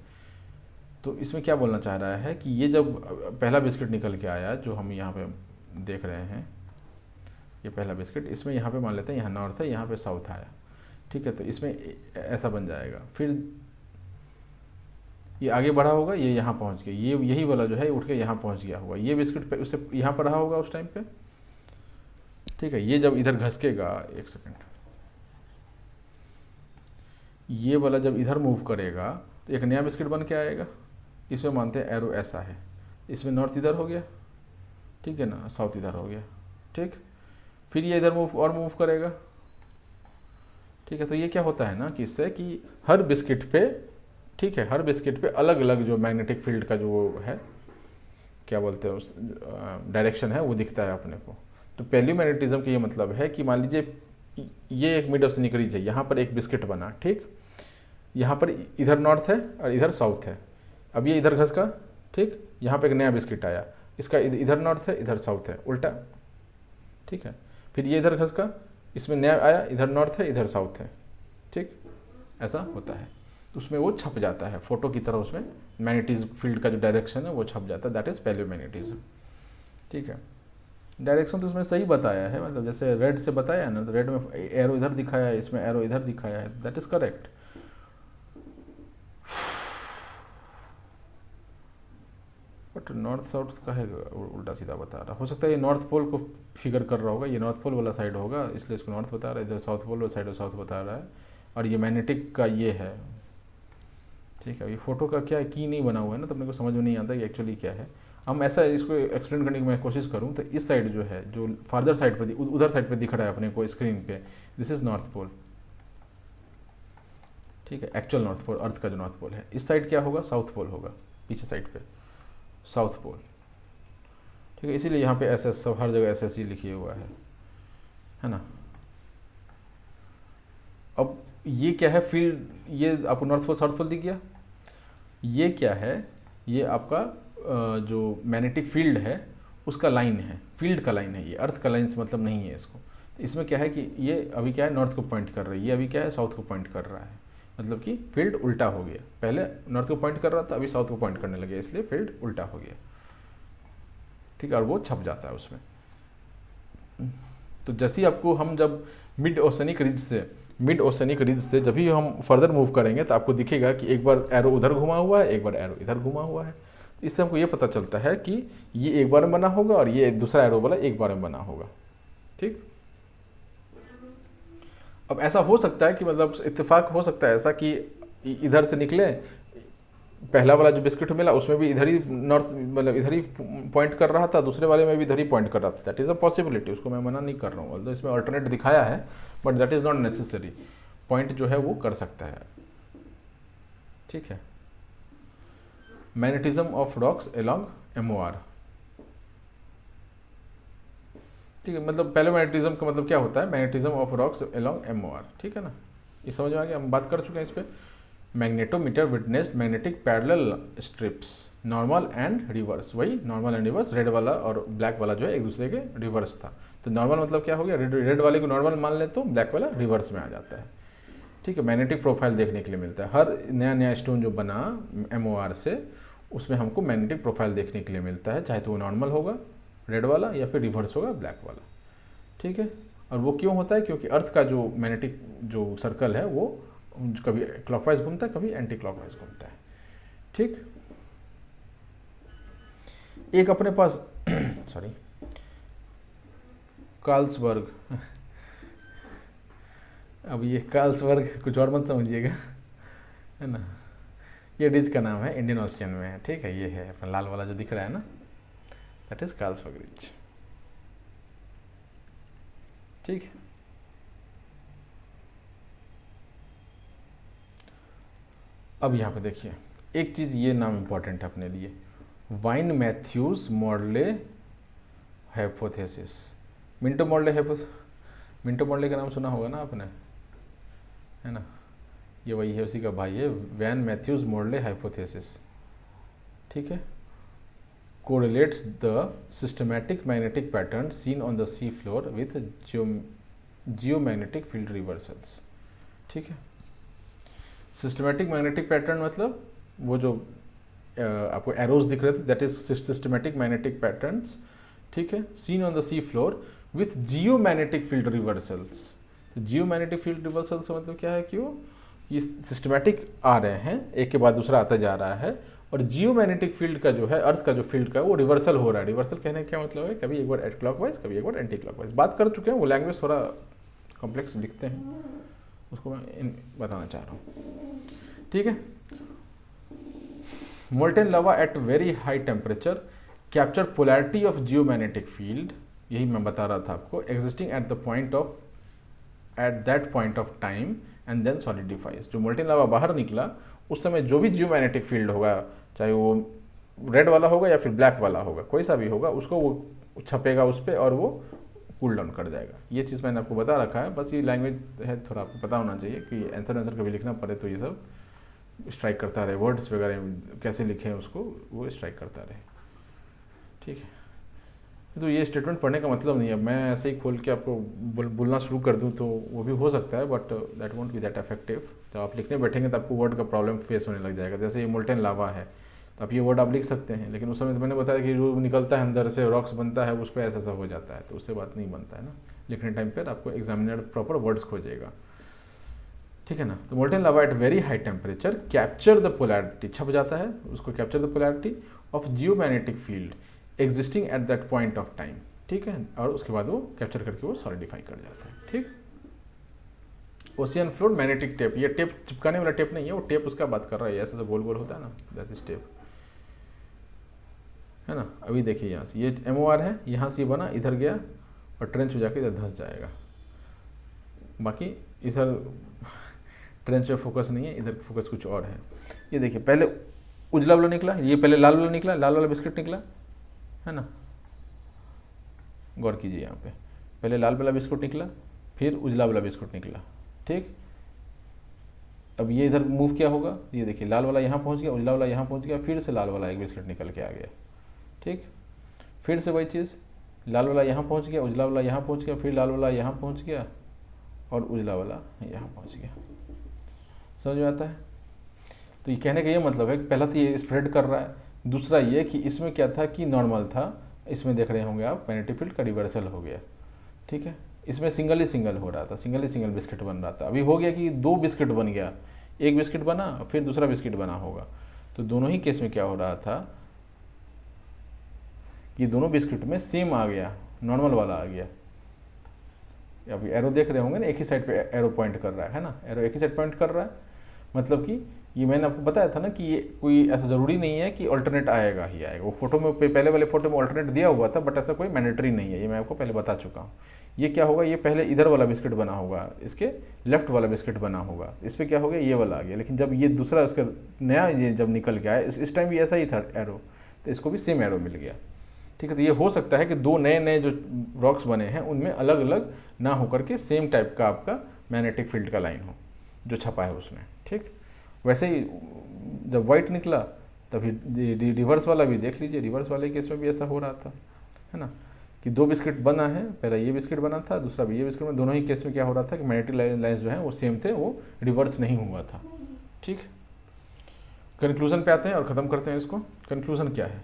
तो इसमें क्या बोलना चाह रहा है कि ये जब पहला बिस्किट निकल के आया जो हम यहाँ पे देख रहे हैं, ये पहला बिस्किट, इसमें यहाँ पे मान लेते हैं यहाँ नॉर्थ है, यहाँ पे साउथ आया। ठीक है, तो इसमें ऐसा बन जाएगा, फिर ये आगे बढ़ा होगा, ये यहाँ पहुँच गया, ये यही वाला जो है उठ के यहाँ पहुँच गया होगा, ये बिस्किट पे उससे यहाँ पर रहा होगा उस टाइम पे। ठीक है, ये जब इधर घसकेगा, एक सेकेंड, ये वाला जब इधर मूव करेगा तो एक नया बिस्किट बन के आएगा। इसमें मानते हैं एरो ऐसा है, इसमें नॉर्थ इधर हो गया, ठीक है ना, साउथ इधर हो गया। ठीक, फिर ये इधर मूव करेगा। ठीक है, तो ये क्या होता है ना कि इससे कि हर बिस्किट पे, ठीक है, हर बिस्किट पे अलग अलग जो मैग्नेटिक फील्ड का जो वो है, क्या बोलते हैं उस डायरेक्शन है, वो दिखता है अपने को। तो पैलियोमैग्नेटिज्म का ये मतलब है कि मान लीजिए ये एक मिड ओशनिक रिज है, यहाँ पर एक बिस्किट बना। ठीक, यहाँ पर इधर नॉर्थ है और इधर साउथ है, अब ये इधर घसका। ठीक, यहाँ पे एक नया बिस्किट आया, इसका इधर नॉर्थ है, इधर साउथ है, उल्टा। ठीक है, फिर ये इधर घसका, इसमें नया आया, इधर नॉर्थ है, इधर साउथ है। ठीक, ऐसा होता है, तो उसमें वो छप जाता है फोटो की तरह, उसमें मैग्नेटिज्म फील्ड का जो डायरेक्शन है वो छप जाता है, दैट इज पैलियोमैग्नेटिज्म। ठीक है, डायरेक्शन तो उसमें सही बताया है, मतलब जैसे रेड से बताया है ना, तो रेड में एरो इधर दिखाया है, इसमें एरो इधर दिखाया है, that is correct. But north south का है, उल्टा सीधा बता रहा, हो सकता है ये नॉर्थ पोल को फिगर कर रहा होगा, ये नॉर्थ पोल वाला साइड होगा इसलिए इसको नॉर्थ बता रहा है, इधर साउथ पोल वाला साइड साउथ बता रहा है, और ये मैग्नेटिक का ये है। ठीक है, ये फोटो का क्या की नहीं बना हुआ है ना, तो अपने को समझ में नहीं आता कि एक्चुअली क्या है। हम ऐसा इसको एक्सप्लेन करने की मैं कोशिश करूँ तो इस साइड जो है, जो फार्दर साइड पर उधर साइड पर दिख रहा है अपने को स्क्रीन पे, दिस इज नॉर्थ पोल। ठीक है, एक्चुअल नॉर्थ पोल, अर्थ का जो नॉर्थ पोल है, इस साइड क्या होगा, साउथ पोल होगा, पीछे साइड पे साउथ पोल। ठीक है, इसीलिए यहाँ पे एस एस सब हर जगह एस एस ही लिखिए हुआ है ना। अब ये क्या है फील्ड, ये आपको नॉर्थ पोल साउथ पोल दिख गया। ये क्या है, ये आपका जो मैग्नेटिक फील्ड है उसका लाइन है, फील्ड का लाइन है, ये अर्थ का लाइन से मतलब नहीं है इसको। तो इसमें क्या है कि ये अभी क्या है, नॉर्थ को पॉइंट कर रही है, ये अभी क्या है, साउथ को पॉइंट कर रहा है, मतलब कि फील्ड उल्टा हो गया, पहले नॉर्थ को पॉइंट कर रहा था, अभी साउथ को पॉइंट करने लगे, इसलिए फील्ड उल्टा हो गया। ठीक है, और वो छप जाता है उसमें। तो जैसे ही आपको हम जब मिड ओशनिक रिज से जब भी हम फर्दर मूव करेंगे तो आपको दिखेगा कि एक बार एरो उधर घुमा हुआ है, एक बार एरो इधर घुमा हुआ है। इससे हमको ये पता चलता है कि ये एक बार में बना होगा और ये दूसरा एरो वाला एक बार में बना होगा। ठीक, अब ऐसा हो सकता है कि मतलब इत्तेफाक हो सकता है ऐसा कि इधर से निकले, पहला वाला जो बिस्किट मिला उसमें भी इधर ही नॉर्थ मतलब इधर ही पॉइंट कर रहा था, दूसरे वाले में भी इधर ही पॉइंट कर रहा था। दैट इज़ अ पॉसिबिलिटी, उसको मैं मना नहीं कर रहा हूँ, इसमें अल्टरनेट दिखाया है, but that is not necessary. Point जो है वो कर सकता है, ठीक है। Magnetism of rocks along MOR, ठीक है, मतलब पहले मैग्नेटिज्म का मतलब क्या होता है, magnetism of rocks along MOR, ठीक है ना, ये समझ में आ गया, हम बात कर चुके हैं इस पर। Magnetometer witnessed magnetic parallel strips normal and reverse, वही नॉर्मल एंड रिवर्स, रेड वाला और ब्लैक वाला जो है एक दूसरे के रिवर्स था। तो नॉर्मल मतलब क्या हो गया, रेड वाले को नॉर्मल मान ले तो ब्लैक वाला रिवर्स में आ जाता है, ठीक है। मैग्नेटिक प्रोफाइल देखने के लिए मिलता है, हर नया नया स्टोन जो बना MOR से उसमें हमको मैग्नेटिक प्रोफाइल देखने के लिए मिलता है, चाहे तो वो नॉर्मल होगा रेड वाला या फिर रिवर्स होगा ब्लैक वाला, ठीक है। और वो क्यों होता है, क्योंकि अर्थ का जो मैग्नेटिक जो सर्कल है वो कभी क्लॉकवाइज घूमता है, कभी एंटी क्लॉकवाइज घूमता है, ठीक। एक अपने पास सॉरी कार्लसबर्ग, अब ये कार्लसबर्ग कुछ और मत समझिएगा, है ना, ये रिज का नाम है, इंडियन ओशियन में है, ठीक है। ये है अपना लाल वाला जो दिख रहा है ना, दैट इज कार्लसबर्ग रिज, ठीक। अब यहाँ पे देखिए एक चीज़, ये नाम इंपॉर्टेंट है अपने लिए, Vine Matthews Morley hypothesis. Minto Morley का नाम सुना होगा ना आपने, है ना, ये वही है, उसी का भाई है, वैन मैथ्यूज मॉर्ले हाइपोथेसिस, ठीक है। Correlates the systematic magnetic pattern seen on the sea floor with geomagnetic field reversals, ठीक है। सिस्टमैटिक मैग्नेटिक पैटर्न मतलब वो जो आपको एरोज दिख रहे थे, that is systematic magnetic patterns, ठीक है, seen on the sea floor with geomagnetic field reversals. तो जियोमैग्नेटिक फील्ड रिवर्सल्स का मतलब क्या है कि वो ये सिस्टमैटिक आ रहे हैं, एक के बाद दूसरा आता जा रहा है, और जियोमैग्नेटिक फील्ड का जो है, अर्थ का जो फील्ड का वो रिवर्सल हो रहा है। रिवर्सल कहने का क्या मतलब है, कभी एक बार एंटी क्लॉकवाइज, कभी एक बार एंटी क्लॉकवाइज। बात कर चुके हैं, वो लैंग्वेज थोड़ा कॉम्प्लेक्स लिखते हैं, उसको मैं बताना चाह रहा हूँ, ठीक है। Molten lava at very high temperature capture polarity of geomagnetic field, यही मैं बता रहा था आपको, existing at that point of time and then solidifies. जो मोल्टेन लावा बाहर निकला उस समय जो भी जियोमैग्नेटिक फील्ड होगा, चाहे वो रेड वाला होगा या फिर ब्लैक वाला होगा, कोई सा भी होगा, उसको वो छपेगा उस पर और वो कूल डाउन कर जाएगा। ये चीज़ मैंने आपको बता रखा है, बस ये लैंग्वेज है, थोड़ा आपको पता होना चाहिए कि आंसर कभी लिखना पड़े तो ये सब स्ट्राइक करता रहे, वर्ड्स वगैरह कैसे लिखें उसको वो स्ट्राइक करता रहे, ठीक है। तो ये स्टेटमेंट पढ़ने का मतलब नहीं है मैं ऐसे ही खोल के आपको बोलना शुरू कर दूं तो वो भी हो सकता है, but that won't be that effective. जब आप लिखने बैठेंगे तो आपको वर्ड का प्रॉब्लम फेस होने लग जाएगा। जैसे ये मोल्टेन लावा है तो आप ये वर्ड आप लिख सकते हैं, लेकिन उस समय तो मैंने बताया कि जो निकलता है अंदर से, रॉक्स बनता है, उस पर ऐसा हो जाता है, तो उससे बात नहीं बनता है ना। लिखने टाइम पर आपको एग्जामिनर प्रॉपर वर्ड्स खोजेगा, ठीक है ना। तो molten lava at very high temperature capture the polarity, छप जाता है उसको, capture the polarity of geomagnetic field existing at that point of time, ठीक है, और उसके बाद वो कैप्चर करके वो सॉलिडिफाई कर जाता है, ठीक। ओशियन फ्लोर मैग्नेटिक टेप, ये टेप चिपकाने वाला टेप नहीं है, वो टेप उसका बात कर रहा है, ऐसा तो गोल गोल होता है ना, दैट इज टेप, है ना। अभी देखिए यहाँ से ये MOR है, यहाँ से बना, इधर गया और ट्रेंच हो जाके इधर धंस जाएगा। बाकी इधर ट्रेंच पे फोकस नहीं है, इधर फोकस कुछ और है। ये देखिए पहले उजला वाला निकला, ये पहले लाल वाला निकला, लाल वाला बिस्किट निकला, है ना, गौर कीजिए यहाँ पे, पहले लाल वाला बिस्कुट निकला, फिर उजला वाला बिस्कुट निकला, ठीक। अब ये इधर मूव क्या होगा, ये देखिए लाल वाला यहाँ पहुँच गया, उजला वाला यहाँ पहुँच गया, फिर से लाल वाला एक बिस्किट निकल के आ गया, ठीक। फिर से वही चीज़, लाल वाला यहाँ पहुँच गया, उजला वाला यहाँ पहुँच गया, फिर लाल वाला यहाँ पहुँच गया और उजला वाला यहाँ पहुँच गया। समझ में आता है। तो ये कहने का ये मतलब है कि पहला तो ये स्प्रेड कर रहा है, दूसरा ये कि इसमें क्या था कि नॉर्मल था, इसमें देख रहे होंगे आप मैग्नेटिक फील्ड का रिवर्सल हो गया, ठीक है। इसमें सिंगल ही सिंगल हो रहा था, सिंगल ही सिंगल बिस्किट बन रहा था, अभी हो गया कि 2 बिस्किट बन गया, एक बिस्किट बना फिर दूसरा बिस्किट बना होगा। तो दोनों ही केस में क्या हो रहा था कि दोनों बिस्किट में सेम आ गया, नॉर्मल वाला आ गया। अभी एरो देख रहे होंगे ना, एक ही साइड पे एरो पॉइंट कर रहा है ना, एरो एक ही साइड पॉइंट कर रहा है, मतलब कि ये मैंने आपको बताया था ना कि ये कोई ऐसा ज़रूरी नहीं है कि अल्टरनेट आएगा ही आएगा। वो फोटो में पहले वाले फोटो में अल्टरनेट दिया हुआ था, बट ऐसा कोई मैंडेटरी नहीं है, ये मैं आपको पहले बता चुका हूँ। ये क्या होगा, ये पहले इधर वाला बिस्किट बना होगा, इसके लेफ्ट वाला बिस्किट बना होगा, इस पर क्या हो गया, ये वाला आ गया। लेकिन जब ये दूसरा इसका नया ये जब निकल के आया, इस टाइम भी ऐसा ही था एरो, तो इसको भी सेम एरो मिल गया। ठीक है, तो ये हो सकता है कि दो नए नए जो रॉक्स बने हैं उनमें अलग अलग ना होकर के सेम टाइप का आपका मैग्नेटिक फील्ड का लाइन हो जो छपा है उसमें। ठीक, वैसे ही जब वाइट निकला तभी रिवर्स वाला भी देख लीजिए, रिवर्स वाले केस में भी ऐसा हो रहा था, है ना, कि दो बिस्किट बना है, पहला ये बिस्किट बना था, दूसरा भी ये बिस्किट में, दोनों ही केस में क्या हो रहा था कि मैग्नेटिक लाइन्स जो हैं वो सेम थे, वो रिवर्स नहीं हुआ था। ठीक, कंक्लूजन पे आते हैं और ख़त्म करते हैं इसको। कंक्लूजन क्या है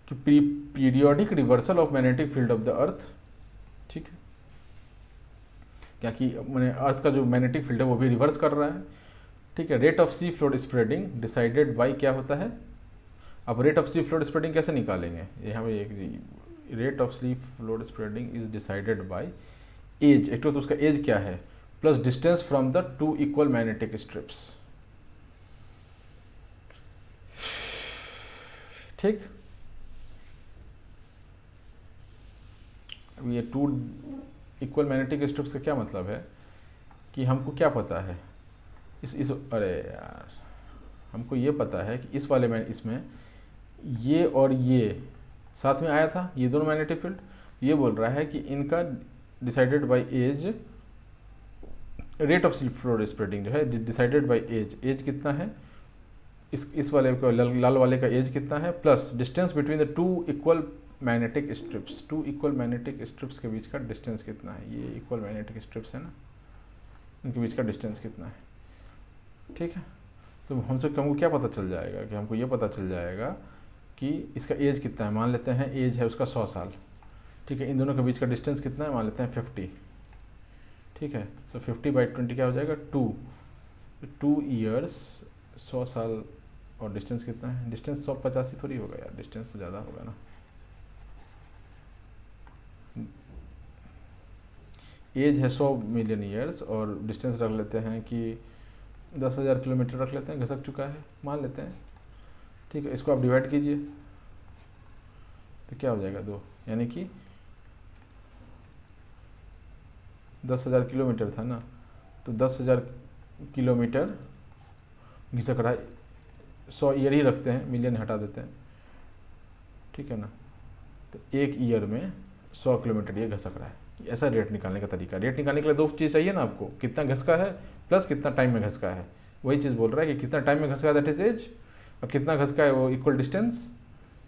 कि periodic reversal of magnetic field of the अर्थ, ठीक है, क्या कि मैंने अर्थ का जो मैग्नेटिक फील्ड है वो भी रिवर्स कर रहा है। ठीक है, rate of sea fluid spreading decided by क्या होता है, अब rate of sea fluid spreading कैसे निकालेंगे, यहाँ पे एक rate of sea fluid spreading is decided by age, एक तो उसका एज क्या है, plus distance from the two equal magnetic strips. ठीक, अब ये टू इक्वल मैग्नेटिक स्ट्रिप्स का क्या मतलब है कि हमको क्या पता है इस अरे यार, हमको ये पता है कि इस वाले में इसमें ये और ये साथ में आया था, ये दोनों मैग्नेटिक फील्ड, ये बोल रहा है कि इनका decided by age, rate of fluid spreading जो है डिसाइडेड बाय एज, एज कितना है इस वाले का, लाल वाले का एज कितना है, plus distance between the two equal magnetic strips, two equal magnetic strips के बीच का डिस्टेंस कितना है, ये इक्वल मैग्नेटिक स्ट्रिप्स है ना, इनके बीच का डिस्टेंस कितना है। ठीक है, तो हमसे हमको क्या पता चल जाएगा कि हमको ये पता चल जाएगा कि इसका एज कितना है, मान लेते हैं एज है उसका 100 साल। ठीक है, इन दोनों के बीच का डिस्टेंस कितना है, मान लेते हैं 50। ठीक है, तो 50/20 क्या हो जाएगा, 2 ईयर्स, 100 साल, और डिस्टेंस कितना है, डिस्टेंस 185 थोड़ी होगा यार, डिस्टेंस तो ज़्यादा होगा ना, एज है 100 मिलियन ईयर्स और डिस्टेंस रख लेते हैं कि 10,000 किलोमीटर रख लेते हैं, घसक चुका है मान लेते हैं। ठीक है, इसको आप डिवाइड कीजिए तो क्या हो जाएगा 2, यानी कि 10,000 किलोमीटर था ना, तो 10,000 किलोमीटर घिसक रहा है, 100 ईयर ही रखते हैं, मिलियन हटा देते हैं। ठीक है ना, तो एक ईयर में 100 किलोमीटर ये घसक रहा है। ऐसा रेट निकालने का तरीका, रेट निकालने के लिए दो चीज़ चाहिए ना आपको, कितना घसका है प्लस कितना टाइम में घसका है। वही चीज़ बोल रहा है कि कितना टाइम में घसका है दैट इज एज, और कितना घसका है वो इक्वल डिस्टेंस।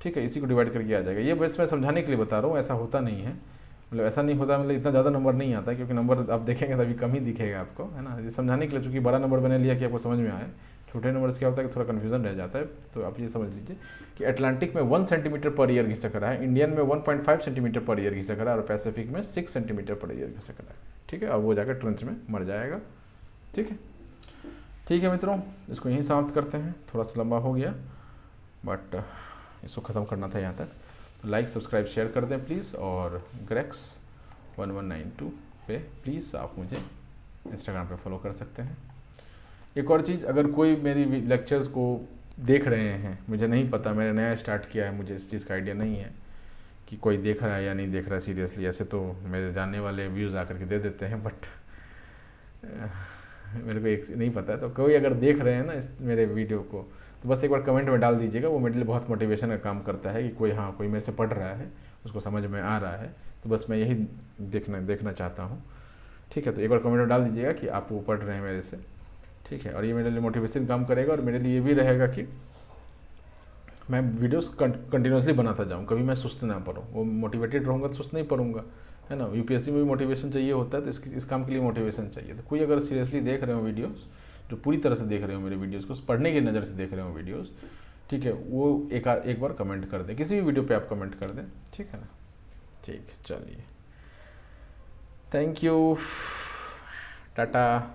ठीक है, इसी को डिवाइड करके आ जाएगा। ये बस मैं समझाने के लिए बता रहा हूँ, ऐसा होता नहीं है, मतलब ऐसा नहीं होता, मतलब इतना ज़्यादा नंबर नहीं आता, क्योंकि नंबर आप देखेंगे तभी कम ही दिखेगा आपको, है ना। ये समझाने के लिए, चूँकि बड़ा नंबर मैंने लिया कि आपको समझ में आए, छोटे नंबर से क्या होता है कि थोड़ा कन्फ्यूजन रह जाता है। तो आप ये समझ लीजिए कि अटलांटिक में 1 सेंटीमीटर पर ईयर घिसक रहा है, इंडियन में 1.5 सेंटीमीटर पर ईयर घिसक रहा है, और पैसिफिक में 6 सेंटीमीटर पर ईयर घिसक रहा है। ठीक है, अब वो जाकर ट्रेंच में मर जाएगा। ठीक है, ठीक है मित्रों, इसको यहीं समाप्त करते हैं, थोड़ा सा लंबा हो गया बट इसको ख़त्म करना था यहाँ तक। तो लाइक सब्सक्राइब शेयर कर दें प्लीज़, और ग्रेक्स 1192 पे प्लीज़ आप मुझे इंस्टाग्राम पे फॉलो कर सकते हैं। एक और चीज़, अगर कोई मेरी लेक्चर्स को देख रहे हैं, मुझे नहीं पता, मैंने नया स्टार्ट किया है, मुझे इस चीज़ का आइडिया नहीं है कि कोई देख रहा है या नहीं देख रहा है सीरियसली। ऐसे तो मेरे जानने वाले व्यूज़ आकर के दे देते हैं, बट मेरे को एक नहीं पता है। तो कोई अगर देख रहे हैं ना इस मेरे वीडियो को, तो बस एक बार कमेंट में डाल दीजिएगा, वो मेरे लिए बहुत मोटिवेशन का काम करता है कि कोई, हाँ, कोई मेरे से पढ़ रहा है, उसको समझ में आ रहा है। तो बस मैं यही देखना चाहता हूँ। ठीक है, तो एक बार कमेंट में डाल दीजिएगा कि आप वो पढ़ रहे हैं मेरे से। ठीक है, और ये मेरे लिए मोटिवेशन काम करेगा, और मेरे लिए ये भी रहेगा कि मैं वीडियोस कंटिन्यूसली बनाता जाऊँ, कभी मैं सुस्त ना पढ़ूँ। वो मोटिवेटेड रहूँगा तो सुस्त नहीं पढ़ूँगा, है ना। यूपीएससी में भी मोटिवेशन चाहिए होता है, तो इस काम के लिए मोटिवेशन चाहिए। तो कोई अगर सीरियसली देख रहे हो वीडियोस, जो पूरी तरह से देख रहे हो मेरे वीडियोस को, पढ़ने की नज़र से देख रहे हो वीडियोस, ठीक है, वो एक बार कमेंट कर दें, किसी भी वीडियो पे आप कमेंट कर दें। ठीक है ना, ठीक, चलिए, थैंक यू, टाटा।